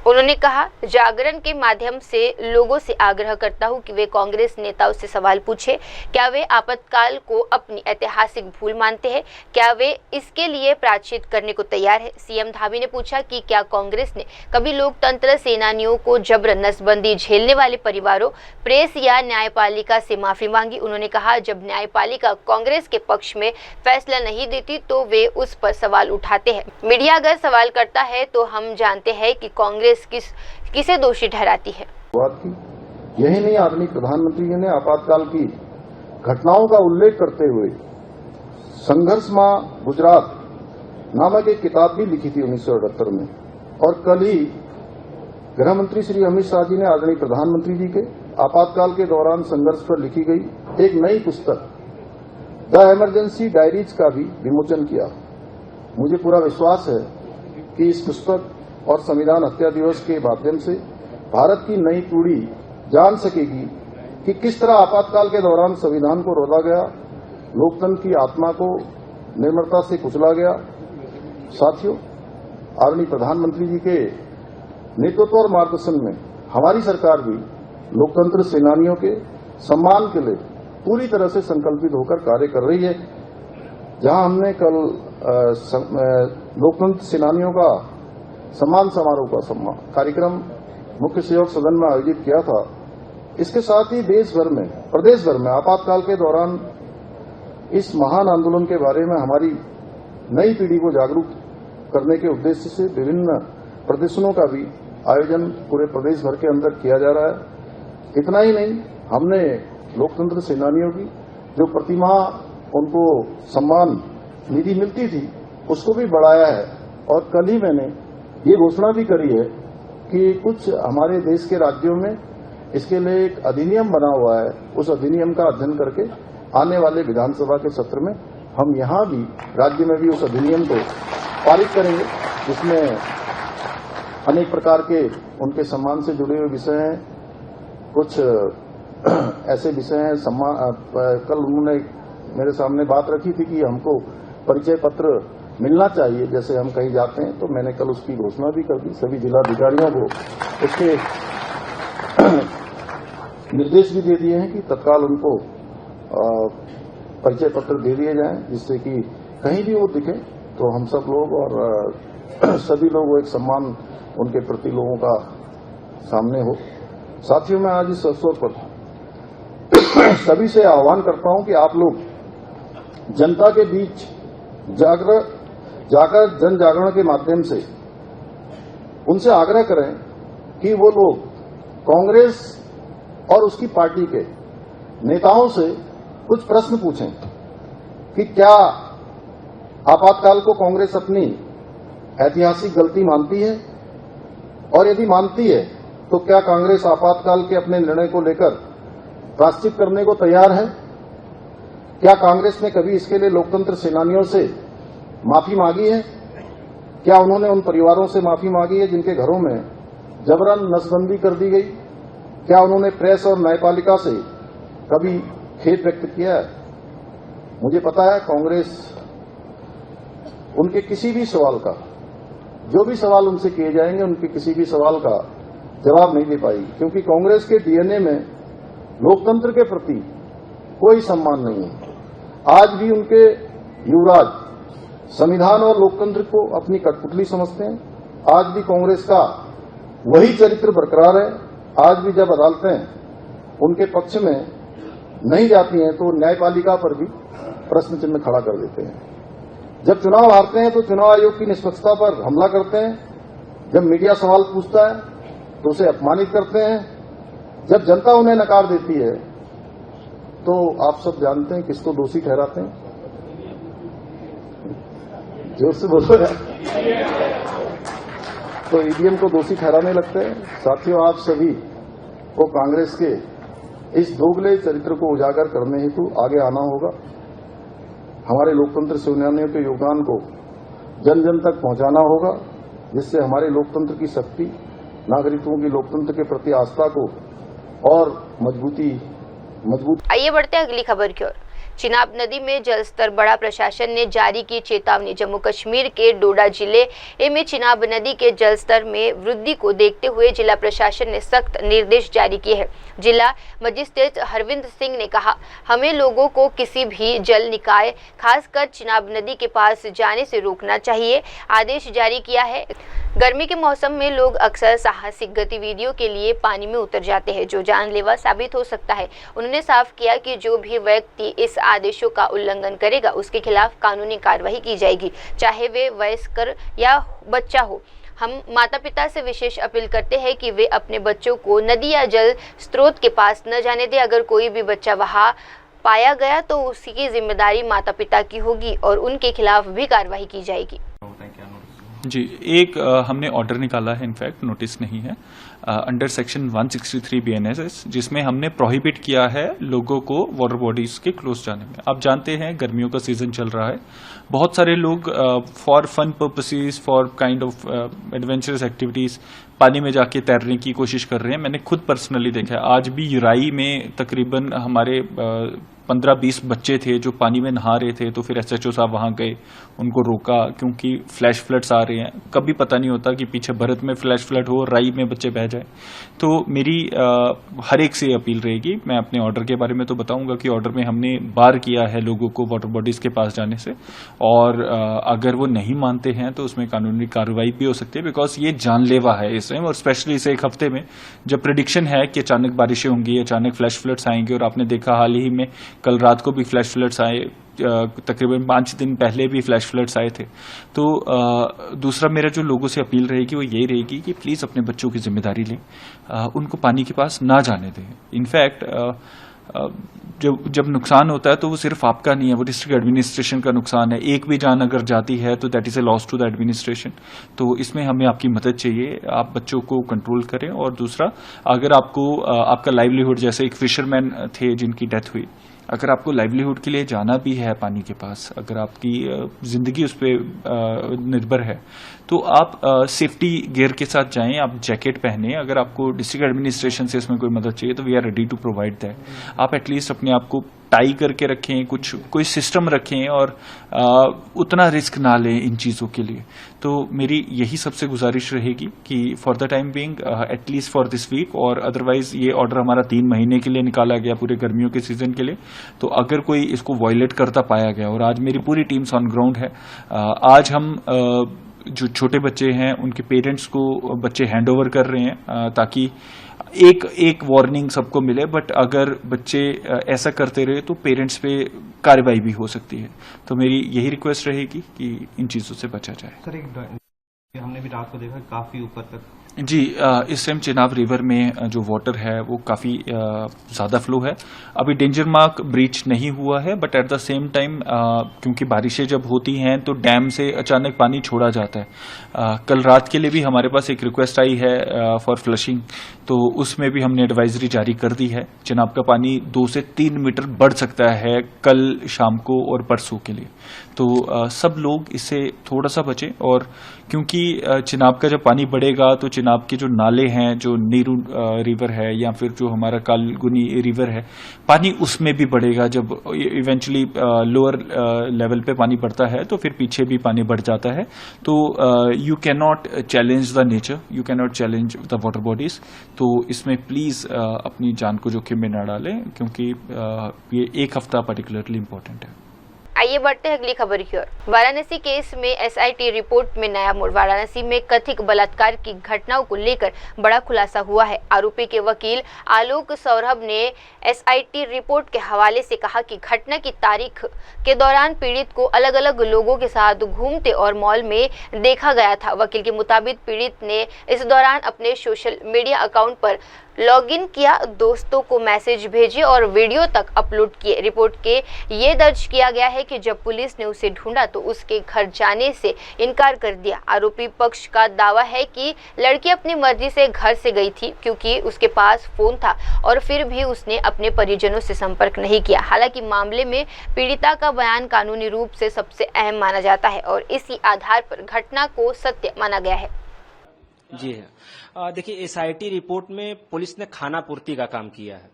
उन्होंने कहा, जागरण के माध्यम से लोगों से आग्रह करता हूं कि वे कांग्रेस नेताओं से सवाल पूछे, क्या वे आपातकाल को अपनी ऐतिहासिक भूल मानते हैं, क्या वे इसके लिए प्रायश्चित करने को तैयार है। सीएम धामी ने पूछा कि क्या कांग्रेस ने कभी लोकतंत्र सेनानियों को जबरन नसबंदी झेलने वाले परिवारों, प्रेस या न्यायपालिका से माफी मांगी। उन्होंने कहा, जब न्यायपालिका कांग्रेस के पक्ष में फैसला नहीं देती तो वे उस पर सवाल उठाते हैं। मीडिया अगर सवाल करता है तो हम जानते हैं कि कांग्रेस किसे दोषी ठहराती है। यही नहीं, आदरणीय प्रधानमंत्री जी ने आपातकाल की घटनाओं का उल्लेख करते हुए संघर्ष मां गुजरात नामक एक किताब भी लिखी थी 1978 में, और कल ही गृह मंत्री श्री अमित शाह जी ने आदरणीय प्रधानमंत्री जी के आपातकाल के दौरान संघर्ष पर लिखी गई एक नई पुस्तक द इमरजेंसी डायरीज का भी विमोचन किया। मुझे पूरा विश्वास है कि इस पुस्तक और संविधान हत्या दिवस के माध्यम से भारत की नई पीढ़ी जान सकेगी कि किस तरह आपातकाल के दौरान संविधान को रोला गया, लोकतंत्र की आत्मा को निर्ममता से कुचला गया। साथियों, आदरणीय प्रधानमंत्री जी के नेतृत्व और मार्गदर्शन में हमारी सरकार भी लोकतंत्र सेनानियों के सम्मान के लिए पूरी तरह से संकल्पित होकर कार्य कर रही है। जहां हमने कल लोकतंत्र सेनानियों का सम्मान समारोह का कार्यक्रम मुख्य सहयोग सदन में आयोजित किया था, इसके साथ ही देश भर में, प्रदेश भर में आपातकाल के दौरान इस महान आंदोलन के बारे में हमारी नई पीढ़ी को जागरूक करने के उद्देश्य से विभिन्न प्रदर्शनों का भी आयोजन पूरे प्रदेश भर के अंदर किया जा रहा है। इतना ही नहीं, हमने लोकतंत्र सेनानियों की जो प्रतिमाह उनको सम्मान निधि मिलती थी उसको भी बढ़ाया है। और कल ही मैंने ये घोषणा भी करी है कि कुछ हमारे देश के राज्यों में इसके लिए एक अधिनियम बना हुआ है, उस अधिनियम का अध्ययन करके आने वाले विधानसभा के सत्र में हम यहाँ भी राज्य में भी उस अधिनियम को पारित करेंगे, जिसमें अनेक प्रकार के उनके सम्मान से जुड़े हुए विषय हैं। कुछ ऐसे विषय हैं, कल उन्होंने मेरे सामने बात रखी थी कि हमको परिचय पत्र मिलना चाहिए जैसे हम कहीं जाते हैं, तो मैंने कल उसकी घोषणा भी कर दी। सभी जिलाधिकारियों को उसके निर्देश भी दे दिए हैं कि तत्काल उनको परिचय पत्र दे दिए जाएं, जिससे कि कहीं भी वो दिखे तो हम सब लोग और सभी लोग वो एक सम्मान उनके प्रति लोगों का सामने हो। साथियों, मैं आज इस अवसर पर सभी से आह्वान करता हूं कि आप लोग जनता के बीच जाकर जन जागरण के माध्यम से उनसे आग्रह करें कि वो लोग कांग्रेस और उसकी पार्टी के नेताओं से कुछ प्रश्न पूछें कि क्या आपातकाल को कांग्रेस अपनी ऐतिहासिक गलती मानती है, और यदि मानती है तो क्या कांग्रेस आपातकाल के अपने निर्णय को लेकर प्रायश्चित करने को तैयार है? क्या कांग्रेस ने कभी इसके लिए लोकतंत्र सेनानियों से माफी मांगी है? क्या उन्होंने उन परिवारों से माफी मांगी है जिनके घरों में जबरन नसबंदी कर दी गई? क्या उन्होंने प्रेस और न्यायपालिका से कभी खेद व्यक्त किया है? मुझे पता है कांग्रेस उनके किसी भी सवाल का, जो भी सवाल उनसे किए जाएंगे, उनके किसी भी सवाल का जवाब नहीं दे पाएगी, क्योंकि कांग्रेस के डीएनए में लोकतंत्र के प्रति कोई सम्मान नहीं है। आज भी उनके युवराज संविधान और लोकतंत्र को अपनी कठपुतली समझते हैं। आज भी कांग्रेस का वही चरित्र बरकरार है। आज भी जब अदालतें उनके पक्ष में नहीं जाती हैं तो न्यायपालिका पर भी प्रश्न चिन्ह खड़ा कर देते हैं। जब चुनाव हारते हैं तो चुनाव आयोग की निष्पक्षता पर हमला करते हैं। जब मीडिया सवाल पूछता है तो उसे अपमानित करते हैं। जब जनता उन्हें नकार देती है तो आप सब जानते हैं किसको दोषी ठहराते हैं। जोर से बोलो यार। तो ईवीएम को दोषी ठहराने लगते हैं। साथियों, आप सभी को कांग्रेस के इस दोगले चरित्र को उजागर करने हेतु आगे आना होगा। हमारे लोकतंत्र सेनानियों के योगदान को जन जन तक पहुंचाना होगा, जिससे हमारे लोकतंत्र की शक्ति, नागरिकों की लोकतंत्र के प्रति आस्था को और मजबूत। आइए बढ़ते हैं अगली खबर की ओर। चिनाब नदी में जलस्तर बढ़ा, प्रशासन ने जारी की चेतावनी। जम्मू कश्मीर के डोडा जिले में चिनाब नदी के जलस्तर में वृद्धि को देखते हुए जिला प्रशासन ने सख्त निर्देश जारी किए हैं। जिला मजिस्ट्रेट हरविंद सिंह ने कहा, हमें लोगों को किसी भी जल निकाय, खासकर चिनाब नदी के पास जाने से रोकना चाहिए। आदेश जारी किया है। गर्मी के मौसम में लोग अक्सर साहसिक गतिविधियों के लिए पानी में उतर जाते हैं, जो जानलेवा साबित हो सकता है। उन्होंने साफ किया कि जो भी व्यक्ति इस आदेशों का उल्लंघन करेगा उसके खिलाफ कानूनी कार्रवाई की जाएगी, चाहे वे वयस्क या बच्चा हो। हम माता पिता से विशेष अपील करते हैं कि वे अपने बच्चों को नदी या जल स्रोत के पास न जाने दें। अगर कोई भी बच्चा वहां पाया गया तो उसकी जिम्मेदारी माता पिता की होगी और उनके खिलाफ भी कार्रवाई की जाएगी। जी, एक हमने ऑर्डर निकाला है, इनफैक्ट नोटिस नहीं है, अंडर सेक्शन 163 BNSS, जिसमें हमने प्रोहिबिट किया है लोगों को वाटर बॉडीज के क्लोज जाने में। आप जानते हैं गर्मियों का सीजन चल रहा है, बहुत सारे लोग for fun purposes, for kind of adventurous activities पानी में जाके तैरने की कोशिश कर रहे हैं। मैंने खुद पर्सनली देखा है, आज भी युराई में तकरीबन हमारे 15-20 बच्चे थे जो पानी में नहा रहे थे। तो फिर SHO साहब वहां गए, उनको रोका, क्योंकि फ्लैश फ्लड्स आ रहे हैं। कभी पता नहीं होता कि पीछे भरत में फ्लैश फ्लड हो, राई में बच्चे बह जाए। तो मेरी हर एक से अपील रहेगी। मैं अपने ऑर्डर के बारे में तो बताऊंगा कि ऑर्डर में हमने बार किया है लोगों को वाटर बॉडीज के पास जाने से, और अगर वो नहीं मानते हैं तो उसमें कानूनी कार्रवाई भी हो सकती है, बिकॉज ये जानलेवा है इस टाइम। और स्पेशली इस एक हफ्ते में जब प्रेडिक्शन है कि अचानक बारिशें होंगी, अचानक फ्लैश फ्लड्स आएंगे, और आपने देखा हाल ही में कल रात को भी फ्लैश फ्लड्स आए, तकरीबन 5 दिन पहले भी फ्लैश फ्लड्स आए थे। तो दूसरा मेरा जो लोगों से अपील रहेगी वो यही रहेगी कि प्लीज़ अपने बच्चों की जिम्मेदारी लें, उनको पानी के पास ना जाने दें। इनफैक्ट जब नुकसान होता है तो वो सिर्फ आपका नहीं है, वो डिस्ट्रिक्ट एडमिनिस्ट्रेशन का नुकसान है। एक भी जान अगर जाती है तो that is a loss to the administration. तो इसमें हमें आपकी मदद चाहिए, आप बच्चों को कंट्रोल करें। और दूसरा, अगर आपको आपका लाइवलीहुड, जैसे एक फिशरमैन थे जिनकी डेथ हुई, अगर आपको लाइवलीहुड के लिए जाना भी है पानी के पास, अगर आपकी जिंदगी उस पर निर्भर है, तो आप सेफ्टी गियर के साथ जाएं, आप जैकेट पहने। अगर आपको डिस्ट्रिक्ट एडमिनिस्ट्रेशन से इसमें कोई मदद चाहिए तो we are ready to provide that. आप एटलीस्ट अपने आप को टाई करके रखें, कोई सिस्टम रखें और उतना रिस्क ना लें इन चीज़ों के लिए। तो मेरी यही सबसे गुजारिश रहेगी कि for the time being, at least for this week, और अदरवाइज ये ऑर्डर हमारा 3 महीने के लिए निकाला गया पूरे गर्मियों के सीजन के लिए। तो अगर कोई इसको वायलेट करता पाया गया, और आज मेरी पूरी टीम्स ऑन ग्राउंड है, आज हम जो छोटे बच्चे हैं उनके पेरेंट्स को बच्चे हैंड ओवर कर रहे हैं ताकि एक वार्निंग सबको मिले। बट अगर बच्चे ऐसा करते रहे तो पेरेंट्स पे कार्रवाई भी हो सकती है। तो मेरी यही रिक्वेस्ट रहेगी कि इन चीज़ों से बचा जाए। सर, हमने भी रात को देखा काफी ऊपर तक जी, इस टाइम चिनाब रिवर में जो वाटर है वो काफ़ी ज़्यादा फ्लो है। अभी डेंजर मार्क ब्रीच नहीं हुआ है, but at the same time क्योंकि बारिशें जब होती हैं तो डैम से अचानक पानी छोड़ा जाता है। कल रात के लिए भी हमारे पास एक रिक्वेस्ट आई है फॉर फ्लशिंग, तो उसमें भी हमने एडवाइजरी जारी कर दी है। चिनाब का पानी 2 से 3 मीटर बढ़ सकता है कल शाम को और परसों के लिए। तो सब लोग इससे थोड़ा सा बचें। और क्योंकि चिनाब का जब पानी बढ़ेगा तो चिनाब के जो नाले हैं, जो नीरू रिवर है या फिर जो हमारा कालगुनी रिवर है, पानी उसमें भी बढ़ेगा। जब इवेंचुअली लोअर लेवल पे पानी बढ़ता है तो फिर पीछे भी पानी बढ़ जाता है। तो you can not challenge the nature, you can not challenge the water bodies. तो इसमें प्लीज अपनी जान को जोखिम में न डालें, क्योंकि ये एक हफ्ता पर्टिकुलरली इंपॉर्टेंट है। आइए बढ़ते हैं अगली खबर की ओर। वाराणसी केस में एसआईटी रिपोर्ट में नया मोड़। वाराणसी में कथित बलात्कार की घटनाओं को लेकर बड़ा खुलासा हुआ है। आरोपी के वकील आलोक सौरभ ने एसआईटी रिपोर्ट के हवाले से कहा कि घटना की तारीख के दौरान पीड़ित को अलग अलग लोगों के साथ घूमते और मॉल में देखा गया था। वकील के मुताबिक पीड़ित ने इस दौरान अपने सोशल मीडिया अकाउंट पर लॉगिन किया, दोस्तों को मैसेज भेजे और वीडियो तक अपलोड किए। रिपोर्ट के ये दर्ज किया गया है कि जब पुलिस ने उसे ढूंढा तो उसके घर जाने से इनकार कर दिया। आरोपी पक्ष का दावा है कि लड़की अपनी मर्जी से घर से गई थी क्योंकि उसके पास फोन था और फिर भी उसने अपने परिजनों से संपर्क नहीं किया। हालांकि मामले में पीड़िता का बयान कानूनी रूप से सबसे अहम माना जाता है और इसी आधार पर घटना को सत्य माना गया है। जी है, देखिए एसआईटी रिपोर्ट में पुलिस ने खाना पूर्ति का काम किया है।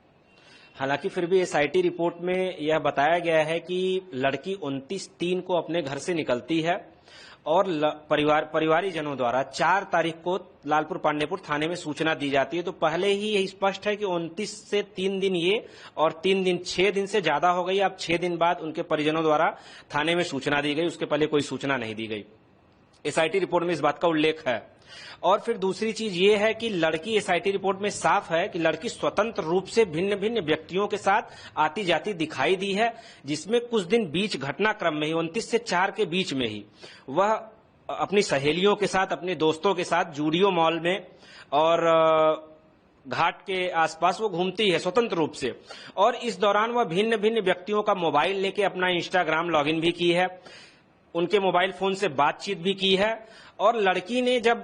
हालांकि फिर भी एसआईटी रिपोर्ट में यह बताया गया है कि लड़की 29/3 को अपने घर से निकलती है और परिवारीजनों द्वारा 4 तारीख को लालपुर पांडेपुर थाने में सूचना दी जाती है। तो पहले ही यह स्पष्ट है कि 29 से 3 दिन ये और 3 दिन 6 दिन से ज्यादा हो गई। अब 6 दिन बाद उनके परिजनों द्वारा थाने में सूचना दी गई, उसके पहले कोई सूचना नहीं दी गई। एसआईटी रिपोर्ट में इस बात का उल्लेख है। और फिर दूसरी चीज ये है कि लड़की एसआईटी रिपोर्ट में साफ है कि लड़की स्वतंत्र रूप से भिन्न भिन्न व्यक्तियों के साथ आती जाती दिखाई दी है, जिसमें कुछ दिन बीच घटनाक्रम में ही 29 से 4 के बीच में ही वह अपनी सहेलियों के साथ, अपने दोस्तों के साथ जूडियो मॉल में और घाट के आसपास वो घूमती है स्वतंत्र रूप से। और इस दौरान वह भिन्न भिन्न व्यक्तियों का मोबाइल लेके अपना इंस्टाग्राम लॉगिन भी की है, उनके मोबाइल फोन से बातचीत भी की है। और लड़की ने जब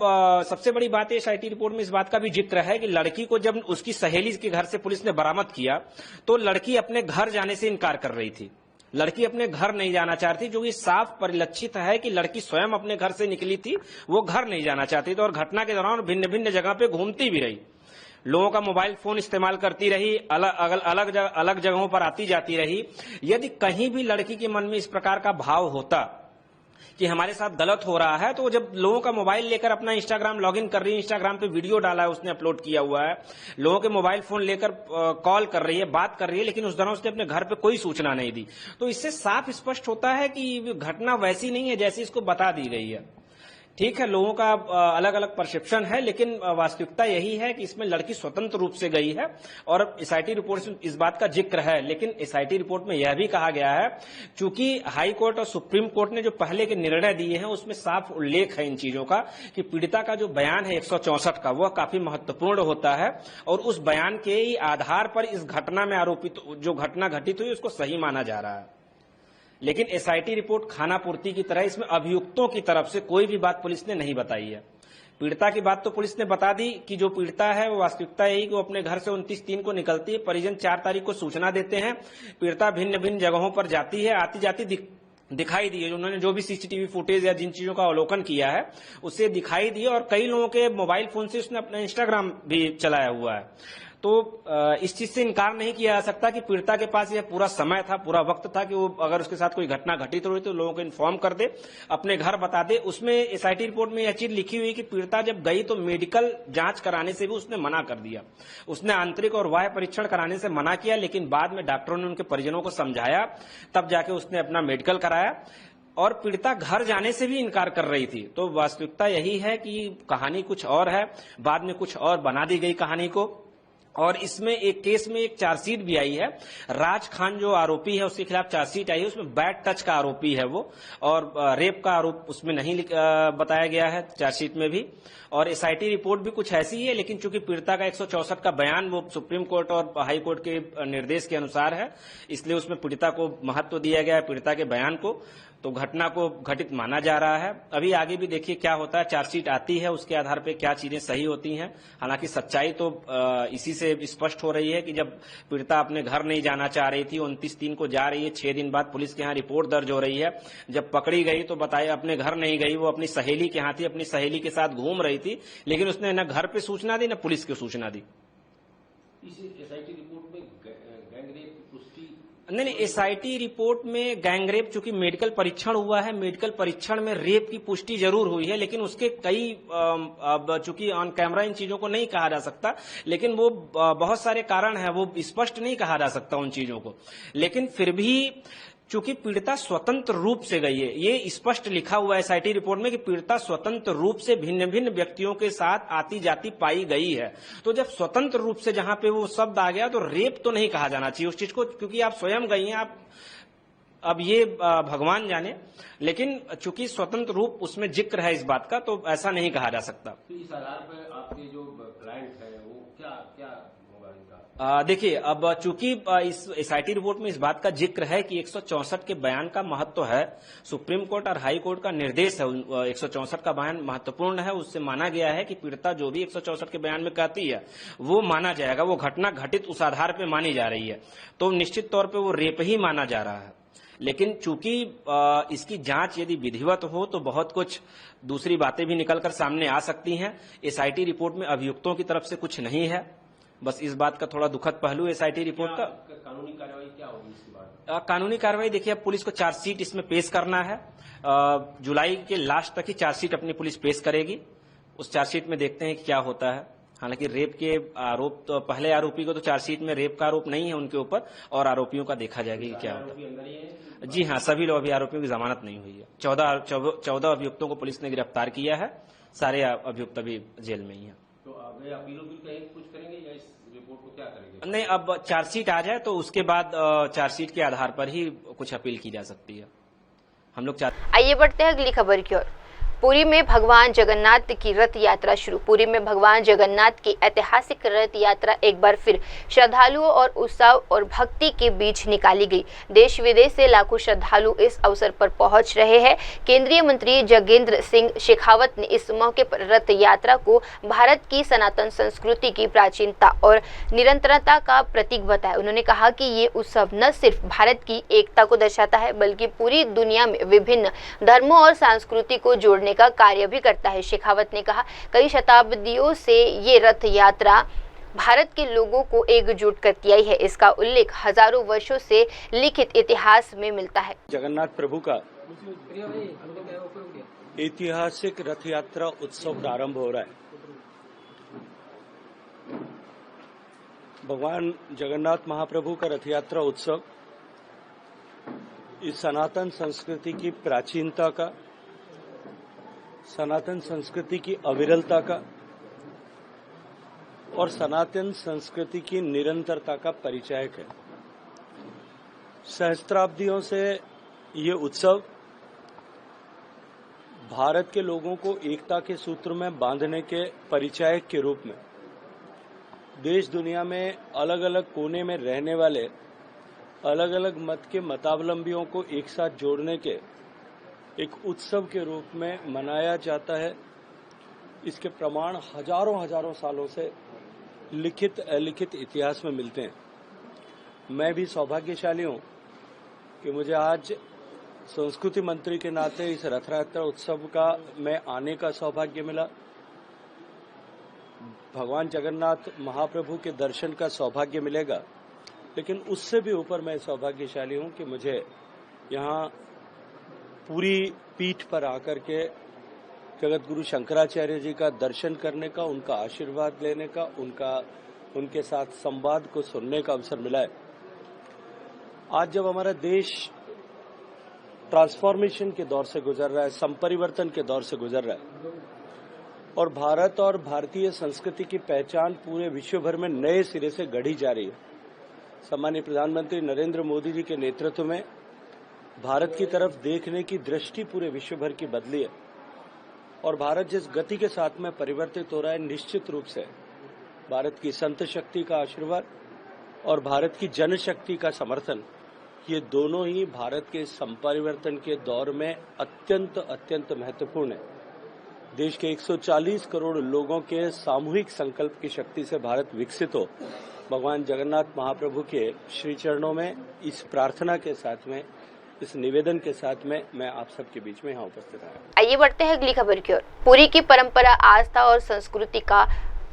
सबसे बड़ी बात है एसआईटी रिपोर्ट में इस बात का भी जिक्र है कि लड़की को जब उसकी सहेली के घर से पुलिस ने बरामद किया तो लड़की अपने घर जाने से इनकार कर रही थी। लड़की अपने घर नहीं जाना चाहती, जो कि साफ परिलक्षित है कि लड़की स्वयं अपने घर से निकली थी, वो घर नहीं जाना चाहती थी और घटना के दौरान भिन्न भिन्न जगह पे घूमती भी रही, लोगों का मोबाइल फोन इस्तेमाल करती रही, अलग जगहों पर आती जाती रही। यदि कहीं भी लड़की के मन में इस प्रकार का भाव होता कि हमारे साथ गलत हो रहा है, तो जब लोगों का मोबाइल लेकर अपना इंस्टाग्राम लॉगिन कर रही है, इंस्टाग्राम पे वीडियो डाला है, उसने अपलोड किया हुआ है, लोगों के मोबाइल फोन लेकर कॉल कर रही है, बात कर रही है, लेकिन उस दौरान उसने अपने घर पे कोई सूचना नहीं दी। तो इससे साफ स्पष्ट होता है कि घटना वैसी नहीं है जैसी इसको बता दी गई है। ठीक है, लोगों का अलग अलग परसेप्शन है, लेकिन वास्तविकता यही है कि इसमें लड़की स्वतंत्र रूप से गई है और एसआईटी रिपोर्ट में इस बात का जिक्र है। लेकिन एसआईटी रिपोर्ट में यह भी कहा गया है, चूंकि हाई कोर्ट और सुप्रीम कोर्ट ने जो पहले के निर्णय दिए हैं उसमें साफ उल्लेख है इन चीजों का कि पीड़िता का जो बयान है 164 का, वह काफी महत्वपूर्ण होता है और उस बयान के ही आधार पर इस घटना में आरोपित जो घटना घटित हुई उसको सही माना जा रहा है। लेकिन एसआईटी रिपोर्ट खानापूर्ति की तरह इसमें अभियुक्तों की तरफ से कोई भी बात पुलिस ने नहीं बताई है। पीड़िता की बात तो पुलिस ने बता दी कि जो पीड़िता है वो वास्तविकता यही कि वो अपने घर से 29/3 को निकलती है, परिजन 4 तारीख को सूचना देते हैं, पीड़िता भिन्न भिन्न जगहों पर जाती है, आती जाती दिखाई दी है। उन्होंने जो भी सीसीटीवी फुटेज या जिन चीजों का अवलोकन किया है उससे दिखाई दी और कई लोगों के मोबाइल फोन से उसने अपना इंस्टाग्राम भी चलाया हुआ है। तो इस चीज से इनकार नहीं किया जा सकता कि पीड़िता के पास यह पूरा समय था, पूरा वक्त था कि वो अगर उसके साथ कोई घटना घटित हो रही तो लोगों को इन्फॉर्म कर दे, अपने घर बता दे। उसमें एसआईटी रिपोर्ट में यह चीज लिखी हुई कि पीड़िता जब गई तो मेडिकल जांच कराने से भी उसने मना कर दिया। उसने आंतरिक और बाह्य परीक्षण कराने से मना किया, लेकिन बाद में डॉक्टरों ने उनके परिजनों को समझाया, तब जाके उसने अपना मेडिकल कराया और पीड़िता घर जाने से भी इनकार कर रही थी। तो वास्तविकता यही है कि कहानी कुछ और है, बाद में कुछ और बना दी गई कहानी को। और इसमें एक केस में एक चार्जशीट भी आई है। राज खान जो आरोपी है उसके खिलाफ चार्जशीट आई है, उसमें बैड टच का आरोपी है वो, और रेप का आरोप उसमें नहीं बताया गया है चार्जशीट में भी। और एसआईटी रिपोर्ट भी कुछ ऐसी ही है, लेकिन चूंकि पीड़िता का 164 का बयान वो सुप्रीम कोर्ट और हाई कोर्ट के निर्देश के अनुसार है, इसलिए उसमें पीड़िता को महत्व दिया गया है, पीड़िता के बयान को। तो घटना को घटित माना जा रहा है। अभी आगे भी देखिए क्या होता है, चार्जशीट आती है उसके आधार पे क्या चीजें सही होती हैं। हालांकि सच्चाई तो इसी से स्पष्ट हो रही है कि जब पीड़िता अपने घर नहीं जाना चाह रही थी, 29/3 को जा रही है, 6 दिन बाद पुलिस के यहाँ रिपोर्ट दर्ज हो रही है। जब पकड़ी गई तो बताया अपने घर नहीं गई, वो अपनी सहेली के यहाँ थी, अपनी सहेली के साथ घूम रही थी, लेकिन उसने न घर पे सूचना दी न पुलिस को सूचना दी। एसआईटी रिपोर्ट में गैंगरेप पुष्टि नहीं, एसआईटी रिपोर्ट में गैंगरेप चूंकि मेडिकल परीक्षण हुआ है, मेडिकल परीक्षण में रेप की पुष्टि जरूर हुई है, लेकिन उसके कई अब चूंकि ऑन कैमरा इन चीजों को नहीं कहा जा सकता, लेकिन वो बहुत सारे कारण है, वो स्पष्ट नहीं कहा जा सकता उन चीजों को। लेकिन फिर भी चूंकि पीड़िता स्वतंत्र रूप से गई है, ये स्पष्ट लिखा हुआ है एसआईटी रिपोर्ट में कि पीड़िता स्वतंत्र रूप से भिन्न भिन्न व्यक्तियों के साथ आती जाती पाई गई है। तो जब स्वतंत्र रूप से जहां पे वो शब्द आ गया तो रेप तो नहीं कहा जाना चाहिए उस चीज को, क्योंकि आप स्वयं गई हैं, आप अब ये भगवान जाने, लेकिन चूंकि स्वतंत्र रूप उसमें जिक्र है इस बात का, तो ऐसा नहीं कहा जा सकता। तो इस आधार पर आपके जो क्लाइंट है वो क्या होगा इनका? देखिए, अब चूंकि इस एसआईटी रिपोर्ट में इस बात का जिक्र है कि 164 के बयान का महत्व है, सुप्रीम कोर्ट और हाई कोर्ट का निर्देश है, 164 का बयान महत्वपूर्ण है, उससे माना गया है कि पीड़िता जो भी 164 के बयान में कहती है वो माना जाएगा, वो घटना घटित उस आधार पर मानी जा रही है, तो निश्चित तौर पर वो रेप ही माना जा रहा है। लेकिन चूंकि इसकी जांच यदि विधिवत हो तो बहुत कुछ दूसरी बातें भी निकलकर सामने आ सकती हैं। एसआईटी रिपोर्ट में अभियुक्तों की तरफ से कुछ नहीं है, बस इस बात का थोड़ा दुखद पहलू एसआईटी रिपोर्ट का। कानूनी कार्रवाई क्या होगी इसके बाद? कानूनी कार्रवाई देखिए, अब पुलिस को चार्जशीट इसमें पेश करना है, जुलाई के लास्ट तक ही चार्जशीट अपनी पुलिस पेश करेगी। उस चार्जशीट में देखते हैं कि क्या होता है। हालांकि रेप के आरोप तो पहले आरोपी को तो चार्जशीट में रेप का आरोप नहीं है उनके ऊपर, और आरोपियों का देखा जाएगा कि क्या होता है। जी हाँ, सभी लोग अभी आरोपियों की जमानत नहीं हुई है। 14 अभियुक्तों को पुलिस ने गिरफ्तार किया है, सारे अभियुक्त अभी जेल में ही हैं। तो आगे अपील कुछ करेंगे या इस रिपोर्ट को क्या करेंगे? नहीं, अब चार्जशीट आ जाए तो उसके बाद चार्जशीट के आधार पर ही कुछ अपील की जा सकती है। हम लोग आइए बढ़ते हैं अगली खबर की ओर। पुरी में भगवान जगन्नाथ की रथ यात्रा शुरू। पुरी में भगवान जगन्नाथ की ऐतिहासिक रथ यात्रा एक बार फिर श्रद्धालुओं और उत्साह और भक्ति के बीच निकाली गई। देश विदेश से लाखों श्रद्धालु इस अवसर पर पहुंच रहे हैं। केंद्रीय मंत्री गजेंद्र सिंह शेखावत ने इस मौके पर रथ यात्रा को भारत की सनातन संस्कृति की प्राचीनता और निरंतरता का प्रतीक बताया। उन्होंने कहा कि ये उत्सव न सिर्फ भारत की एकता को दर्शाता है, बल्कि पूरी दुनिया में विभिन्न धर्मों और संस्कृति को जोड़ने का कार्य भी करता है। शेखावत ने कहा, कई शताब्दियों से ये रथ यात्रा भारत के लोगों को एकजुट करती आई है। इसका उल्लेख हजारों वर्षों से लिखित इतिहास में मिलता है। जगन्नाथ प्रभु का ऐतिहासिक रथ यात्रा उत्सव प्रारंभ हो रहा है। भगवान जगन्नाथ महाप्रभु का रथ यात्रा उत्सव इस सनातन संस्कृति की प्राचीनता का सनातन संस्कृति की अविरलता का और सनातन संस्कृति की निरंतरता का परिचायक है। सहस्त्राब्दियों से ये उत्सव भारत के लोगों को एकता के सूत्र में बांधने के परिचायक के रूप में देश दुनिया में अलग अलग कोने में रहने वाले अलग अलग मत के मतावलंबियों को एक साथ जोड़ने के एक उत्सव के रूप में मनाया जाता है। इसके प्रमाण हजारों हजारों सालों से लिखित अलिखित इतिहास में मिलते हैं। मैं भी सौभाग्यशाली हूं कि मुझे आज संस्कृति मंत्री के नाते इस रथ यात्रा उत्सव का में आने का सौभाग्य मिला। भगवान जगन्नाथ महाप्रभु के दर्शन का सौभाग्य मिलेगा, लेकिन उससे भी ऊपर मैं सौभाग्यशाली हूं कि मुझे यहाँ पूरी पीठ पर आकर के जगत गुरु शंकराचार्य जी का दर्शन करने का, उनका आशीर्वाद लेने का, उनके साथ संवाद को सुनने का अवसर मिला है। आज जब हमारा देश ट्रांसफॉर्मेशन के दौर से गुजर रहा है, संपरिवर्तन के दौर से गुजर रहा है और भारत और भारतीय संस्कृति की पहचान पूरे विश्व भर में नए सिरे से गढ़ी जा रही है। सम्मानीय प्रधानमंत्री नरेंद्र मोदी जी के नेतृत्व में भारत की तरफ देखने की दृष्टि पूरे विश्व भर की बदली है और भारत जिस गति के साथ में परिवर्तित हो रहा है, निश्चित रूप से भारत की संत शक्ति का आशीर्वाद और भारत की जनशक्ति का समर्थन, ये दोनों ही भारत के संपरिवर्तन के दौर में अत्यंत अत्यंत महत्वपूर्ण है। देश के 140 करोड़ लोगों के सामूहिक संकल्प की शक्ति से भारत विकसित हो, भगवान जगन्नाथ महाप्रभु के श्री चरणों में इस प्रार्थना के साथ में, इस निवेदन के साथ में मैं आप सबके बीच में यहाँ उपस्थित आया। आइए बढ़ते हैं अगली खबर की ओर। पुरी की परंपरा, आस्था और संस्कृति का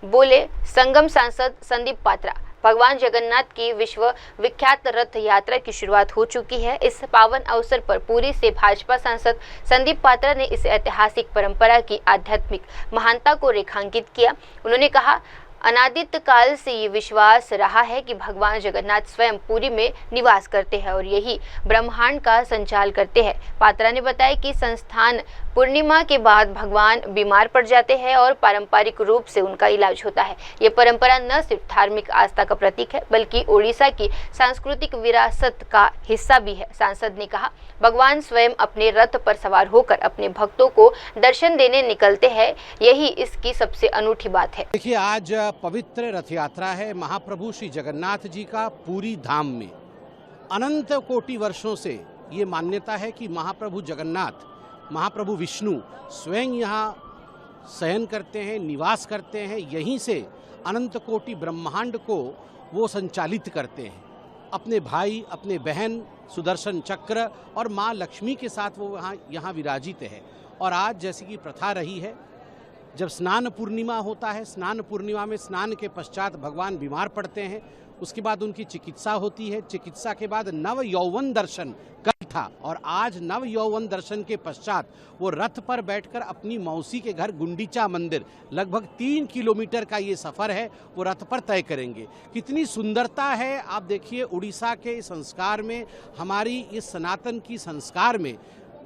बोले संगम सांसद संदीप पात्रा। भगवान जगन्नाथ की विश्व विख्यात रथ यात्रा की शुरुआत हो चुकी है। इस पावन अवसर पर पुरी से भाजपा सांसद संदीप पात्रा ने इस ऐतिहासिक परंपरा की आध्यात्मिक महानता को रेखांकित किया। उन्होंने कहा, अनादित काल से ये विश्वास रहा है कि भगवान जगन्नाथ स्वयं पुरी में निवास करते हैं और यही ब्रह्मांड का संचाल करते हैं। पात्रा ने बताया कि संस्थान पूर्णिमा के बाद भगवान बीमार पड़ जाते हैं और पारंपरिक रूप से उनका इलाज होता है। ये परंपरा न सिर्फ धार्मिक आस्था का प्रतीक है, बल्कि ओडिशा की सांस्कृतिक विरासत का हिस्सा भी है। सांसद ने कहा, भगवान स्वयं अपने रथ पर सवार होकर अपने भक्तों को दर्शन देने निकलते हैं, यही इसकी सबसे अनूठी बात है। देखिए, आज पवित्र रथ यात्रा है महाप्रभु श्री जगन्नाथ जी का पूरी धाम में। अनंत कोटि वर्षों से ये मान्यता है कि महाप्रभु जगन्नाथ, महाप्रभु विष्णु स्वयं यहाँ शयन करते हैं, निवास करते हैं। यहीं से अनंत कोटि ब्रह्मांड को वो संचालित करते हैं। अपने भाई, अपने बहन सुदर्शन चक्र और माँ लक्ष्मी के साथ वो यहाँ विराजित है। और आज जैसी कि प्रथा रही है, जब स्नान पूर्णिमा होता है, स्नान पूर्णिमा में स्नान के पश्चात भगवान बीमार पड़ते हैं, उसके बाद उनकी चिकित्सा होती है। चिकित्सा के बाद नव यौवन दर्शन कल था और आज नव यौवन दर्शन के पश्चात वो रथ पर बैठकर अपनी मौसी के घर गुंडीचा मंदिर, लगभग 3 किलोमीटर का ये सफर है, वो रथ पर तय करेंगे। कितनी सुंदरता है आप देखिए उड़ीसा के संस्कार में, हमारी इस सनातन की संस्कार में।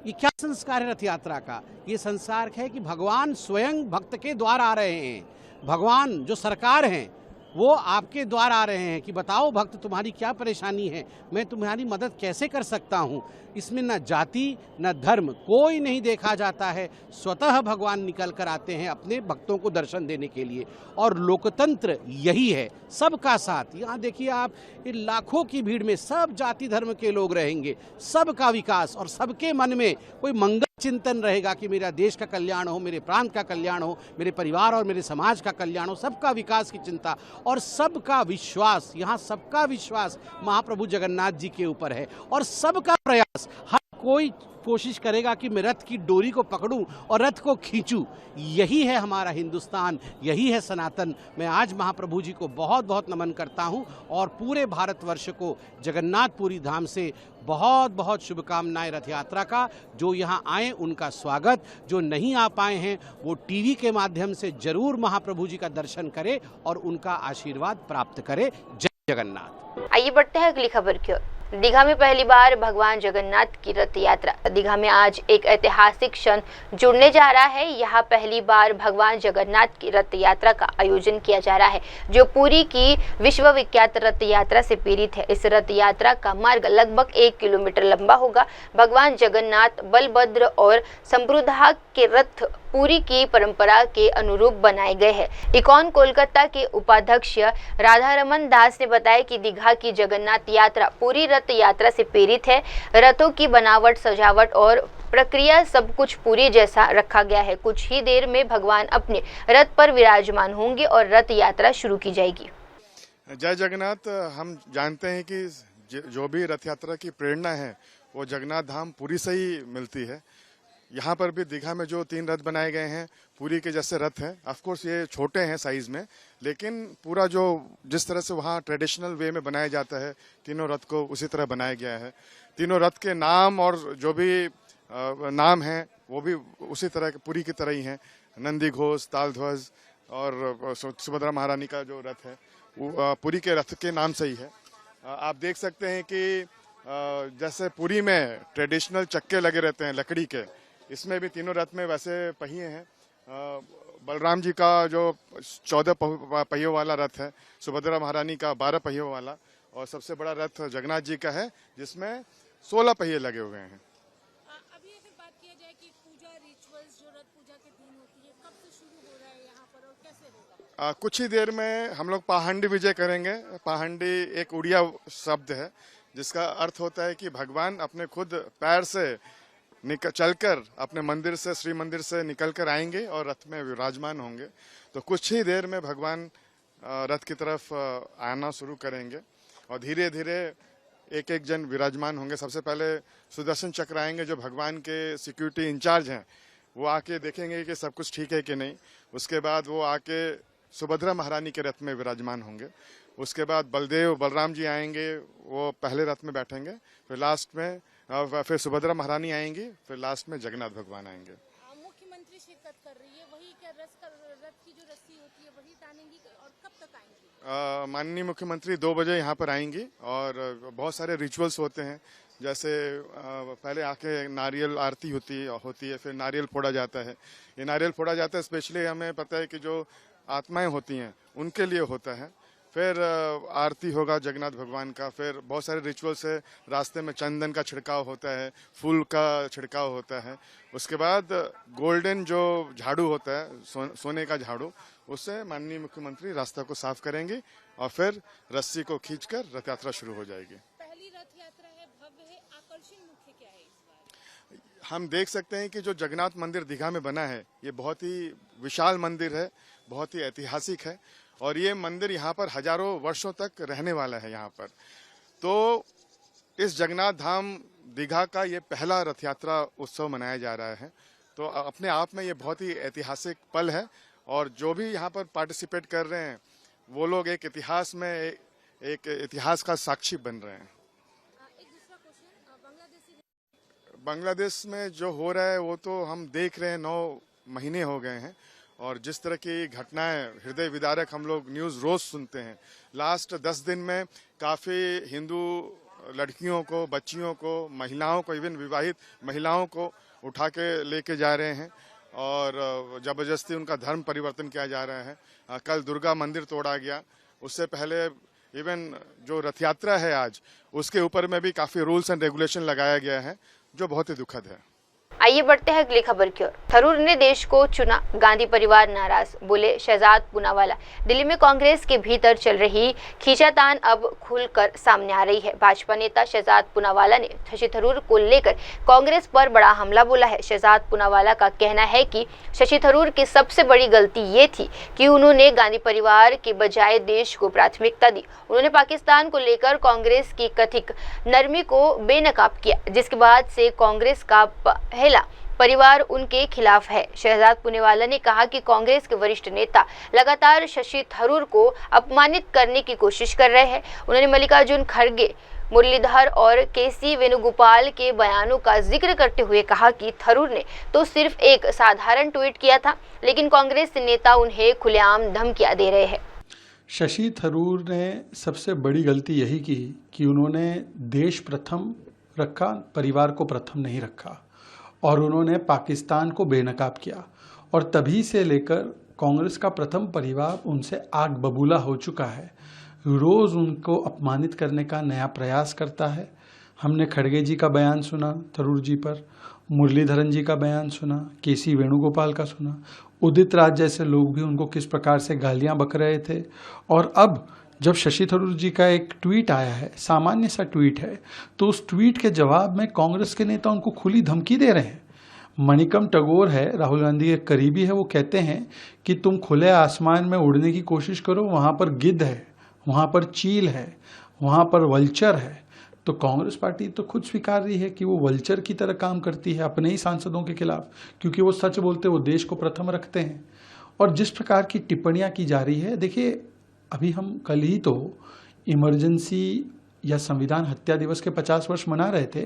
ये क्या संस्कार है रथ यात्रा का? ये संस्कार है कि भगवान स्वयं भक्त के द्वार आ रहे हैं। भगवान जो सरकार हैं वो आपके द्वार आ रहे हैं कि बताओ भक्त, तुम्हारी क्या परेशानी है, मैं तुम्हारी मदद कैसे कर सकता हूँ। इसमें न जाति न धर्म कोई नहीं देखा जाता है, स्वतः भगवान निकल कर आते हैं अपने भक्तों को दर्शन देने के लिए। और लोकतंत्र यही है, सबका साथ। यहाँ देखिए आप, इन लाखों की भीड़ में सब जाति धर्म के लोग रहेंगे, सबका विकास और सबके मन में कोई मंगल चिंतन रहेगा कि मेरा देश का कल्याण हो, मेरे प्रांत का कल्याण हो, मेरे परिवार और मेरे समाज का कल्याण हो, सबका विकास की चिंता और सबका विश्वास। यहाँ सबका विश्वास महाप्रभु जगन्नाथ जी के ऊपर है और सबका प्रयास, हर कोई कोशिश करेगा कि मैं रथ की डोरी को पकड़ूं और रथ को खींचूं। यही है हमारा हिंदुस्तान, यही है सनातन। मैं आज महाप्रभु जी को बहुत बहुत नमन करता हूं और पूरे भारतवर्ष को जगन्नाथपुरी धाम से बहुत बहुत शुभकामनाएं रथ यात्रा का। जो यहाँ आए उनका स्वागत, जो नहीं आ पाए हैं वो टीवी के माध्यम से जरूर महाप्रभु जी का दर्शन करे और उनका आशीर्वाद प्राप्त करे। जय जगन्नाथ। आइए बढ़ते हैं अगली खबर की ओर। दीघा में पहली बार भगवान जगन्नाथ की रथ यात्रा। दीघा में आज एक ऐतिहासिक क्षण जुड़ने जा रहा है। यहाँ पहली बार भगवान जगन्नाथ की रथ यात्रा का आयोजन किया जा रहा है, जो पुरी की विश्वविख्यात रथ यात्रा से प्रेरित है। इस रथ यात्रा का मार्ग लगभग 1 किलोमीटर लंबा होगा। भगवान जगन्नाथ, बलभद्र और संप्रुधा के रथ पुरी की परंपरा के अनुरूप बनाए गए हैं। इकॉन कोलकाता के उपाध्यक्ष राधारमन दास ने बताया कि दीघा की जगन्नाथ यात्रा पूरी रथ यात्रा से प्रेरित है। रथों की बनावट, सजावट और प्रक्रिया सब कुछ पूरी जैसा रखा गया है। कुछ ही देर में भगवान अपने रथ पर विराजमान होंगे और रथ यात्रा शुरू की जाएगी। जय जगन्नाथ। हम जानते हैं कि जो भी रथ यात्रा की प्रेरणा है वो जगन्नाथ धाम पुरी से ही मिलती है। यहाँ पर भी दीघा में जो 3 रथ बनाए गए हैं पुरी के जैसे रथ हैं। ऑफ कोर्स ये छोटे हैं साइज में, लेकिन पूरा जो जिस तरह से वहाँ ट्रेडिशनल वे में बनाया जाता है, तीनों रथ को उसी तरह बनाया गया है। तीनों रथ के नाम और जो भी नाम हैं वो भी उसी तरह के पुरी की तरह ही हैं। नंदी घोष, तालध्वज और सुभद्रा महारानी का जो रथ है वो पुरी के रथ के नाम से ही है। आप देख सकते हैं कि जैसे पुरी में ट्रेडिशनल चक्के लगे रहते हैं लकड़ी के, इसमें भी तीनों रथ में वैसे पहिए हैं। बलराम जी का जो 14 पहियों वाला रथ है, सुभद्रा महारानी का 12 पहियों वाला, और सबसे बड़ा रथ जगन्नाथ जी का है जिसमें 16 पहिए लगे हुए हैं। अभी अगर बात किया जाए कि पूजा रिचुअल्स जो रथ पूजा के दिन होती है, कब से शुरू हो रहा है यहाँ पर और कैसे होगा? कुछ ही देर में हम लोग पाहंडी विजय करेंगे। पाहंडी एक उड़िया शब्द है जिसका अर्थ होता है कि भगवान अपने खुद पैर से चलकर अपने मंदिर से, श्री मंदिर से निकलकर आएंगे और रथ में विराजमान होंगे। तो कुछ ही देर में भगवान रथ की तरफ आना शुरू करेंगे और धीरे धीरे एक एक जन विराजमान होंगे। सबसे पहले सुदर्शन चक्र आएंगे जो भगवान के सिक्योरिटी इंचार्ज हैं, वो आके देखेंगे कि सब कुछ ठीक है कि नहीं। उसके बाद वो आके सुभद्रा महारानी के रथ में विराजमान होंगे। उसके बाद बलदेव, बलराम जी आएंगे, वो पहले रथ में बैठेंगे। फिर लास्ट में फिर सुभद्रा महारानी आएंगी, फिर लास्ट में जगन्नाथ भगवान आएंगे। मुख्यमंत्री शिरकत कर रही है, वही क्या रथ की जो रस्सी होती है वही टानेंगी और कब तक आएंगी? माननीय मुख्यमंत्री 2 बजे यहाँ पर आएंगी और बहुत सारे रिचुअल्स होते हैं। जैसे पहले आके नारियल आरती होती है, फिर नारियल फोड़ा जाता है। ये नारियल फोड़ा जाता है स्पेशली हमें पता है कि जो आत्माएं होती हैं उनके लिए होता है। फिर आरती होगा जगन्नाथ भगवान का। फिर बहुत सारे रिचुअल्स है, रास्ते में चंदन का छिड़काव होता है, फूल का छिड़काव होता है। उसके बाद गोल्डन जो झाड़ू होता है, सोने का झाड़ू, उससे माननीय मुख्यमंत्री रास्ता को साफ करेंगे और फिर रस्सी को खींचकर रथ यात्रा शुरू हो जाएगी। पहली रथ यात्रा है, भव्य है, आकर्षण मुख्य क्या है इस बार? हम देख सकते हैं कि जो जगन्नाथ मंदिर दीघा में बना है ये बहुत ही विशाल मंदिर है, बहुत ही ऐतिहासिक है और ये मंदिर यहाँ पर हजारों वर्षों तक रहने वाला है यहाँ पर। तो इस जगन्नाथ धाम दीघा का ये पहला रथ यात्रा उत्सव मनाया जा रहा है। तो अपने आप में ये बहुत ही ऐतिहासिक पल है और जो भी यहाँ पर पार्टिसिपेट कर रहे हैं वो लोग एक इतिहास में एक इतिहास का साक्षी बन रहे हैं। एक दूसरा क्वेश्चन, बांग्लादेश में जो हो रहा है वो तो हम देख रहे हैं, 9 महीने हो गए हैं और जिस तरह की घटनाएं हृदय विदारक हम लोग न्यूज़ रोज सुनते हैं। लास्ट 10 दिन में काफ़ी हिंदू लड़कियों को, बच्चियों को, महिलाओं को, इवन विवाहित महिलाओं को उठा के लेके जा रहे हैं और ज़बरदस्ती उनका धर्म परिवर्तन किया जा रहा है। कल दुर्गा मंदिर तोड़ा गया। उससे पहले इवन जो रथ यात्रा है आज, उसके ऊपर में भी काफ़ी रूल्स एंड रेगुलेशन लगाया गया है जो बहुत ही दुखद है। आइए बढ़ते हैं अगली खबर की ओर। थरूर ने देश को चुना, गांधी परिवार नाराज, बोले शहजाद पूनावाला। दिल्ली में कांग्रेस के भीतर चल रही खींचातान अब खुलकर सामने आ रही है। भाजपा नेता शहजाद पूनावाला ने शशि थरूर को लेकर कांग्रेस पर बड़ा हमला बोला है। शहजाद पूनावाला का कहना है कि शशि थरूर की सबसे बड़ी गलती ये थी कि उन्होंने गांधी परिवार के बजाय देश को प्राथमिकता दी। उन्होंने पाकिस्तान को लेकर कांग्रेस की कथित नरमी को बेनकाब किया, जिसके बाद से कांग्रेस का पहला परिवार उनके खिलाफ है। शहजाद पूनावाला ने कहा कि कांग्रेस के वरिष्ठ नेता लगातार शशि थरूर को अपमानित करने की कोशिश कर रहे हैं। उन्होंने मल्लिकार्जुन खड़गे, मुरलीधर और केसी वेणुगोपाल के बयानों का जिक्र करते हुए कहा कि थरूर ने तो सिर्फ एक साधारण ट्वीट किया था, लेकिन कांग्रेस नेता उन्हें खुलेआम धमकियां दे रहे हैं। शशि थरूर ने सबसे बड़ी गलती यही की कि उन्होंने देश प्रथम रखा, परिवार को प्रथम नहीं रखा, और उन्होंने पाकिस्तान को बेनकाब किया। और तभी से लेकर कांग्रेस का प्रथम परिवार उनसे आग बबूला हो चुका है, रोज उनको अपमानित करने का नया प्रयास करता है। हमने खड़गे जी का बयान सुना थरूर जी पर, मुरलीधरन जी का बयान सुना, केसी वेणुगोपाल का सुना, उदित राज जैसे लोग भी उनको किस प्रकार से गालियां बक रहे थे। और अब जब शशि थरूर जी का एक ट्वीट आया है, सामान्य सा ट्वीट है, तो उस ट्वीट के जवाब में कांग्रेस के नेता उनको खुली धमकी दे रहे हैं। मणिकम टैगोर है, राहुल गांधी के करीबी है, वो कहते हैं कि तुम खुले आसमान में उड़ने की कोशिश करो, वहां पर गिद्ध है, वहां पर चील है, वहां पर वल्चर है। तो कांग्रेस पार्टी तो खुद स्वीकार रही है कि वो वल्चर की तरह काम करती है अपने ही सांसदों के खिलाफ, क्योंकि वो सच बोलते, वो देश को प्रथम रखते हैं। और जिस प्रकार की टिप्पणियां की जा रही है, देखिए अभी हम कल ही तो इमरजेंसी या संविधान हत्या दिवस के 50 वर्ष मना रहे थे।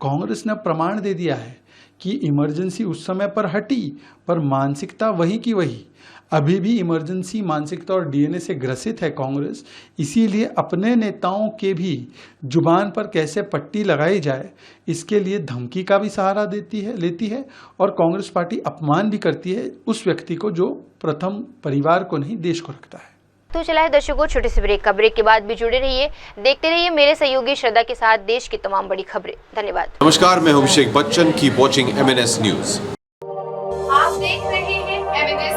कांग्रेस ने प्रमाण दे दिया है कि इमरजेंसी उस समय पर हटी, पर मानसिकता वही की वही। अभी भी इमरजेंसी मानसिकता और डीएनए से ग्रसित है कांग्रेस, इसीलिए अपने नेताओं के भी जुबान पर कैसे पट्टी लगाई जाए, इसके लिए धमकी का भी सहारा लेती है और कांग्रेस पार्टी अपमान भी करती है उस व्यक्ति को जो प्रथम परिवार को नहीं देश को रखता है। तो चला है दर्शकों छोटे से ब्रेक का। ब्रेक के बाद भी जुड़े रहिए, देखते रहिए मेरे सहयोगी श्रद्धा के साथ देश की तमाम बड़ी खबरें। धन्यवाद। नमस्कार, मैं हूं Abhishek Bachchan. Keep watching MNS news. आप देख रहे हैं MNS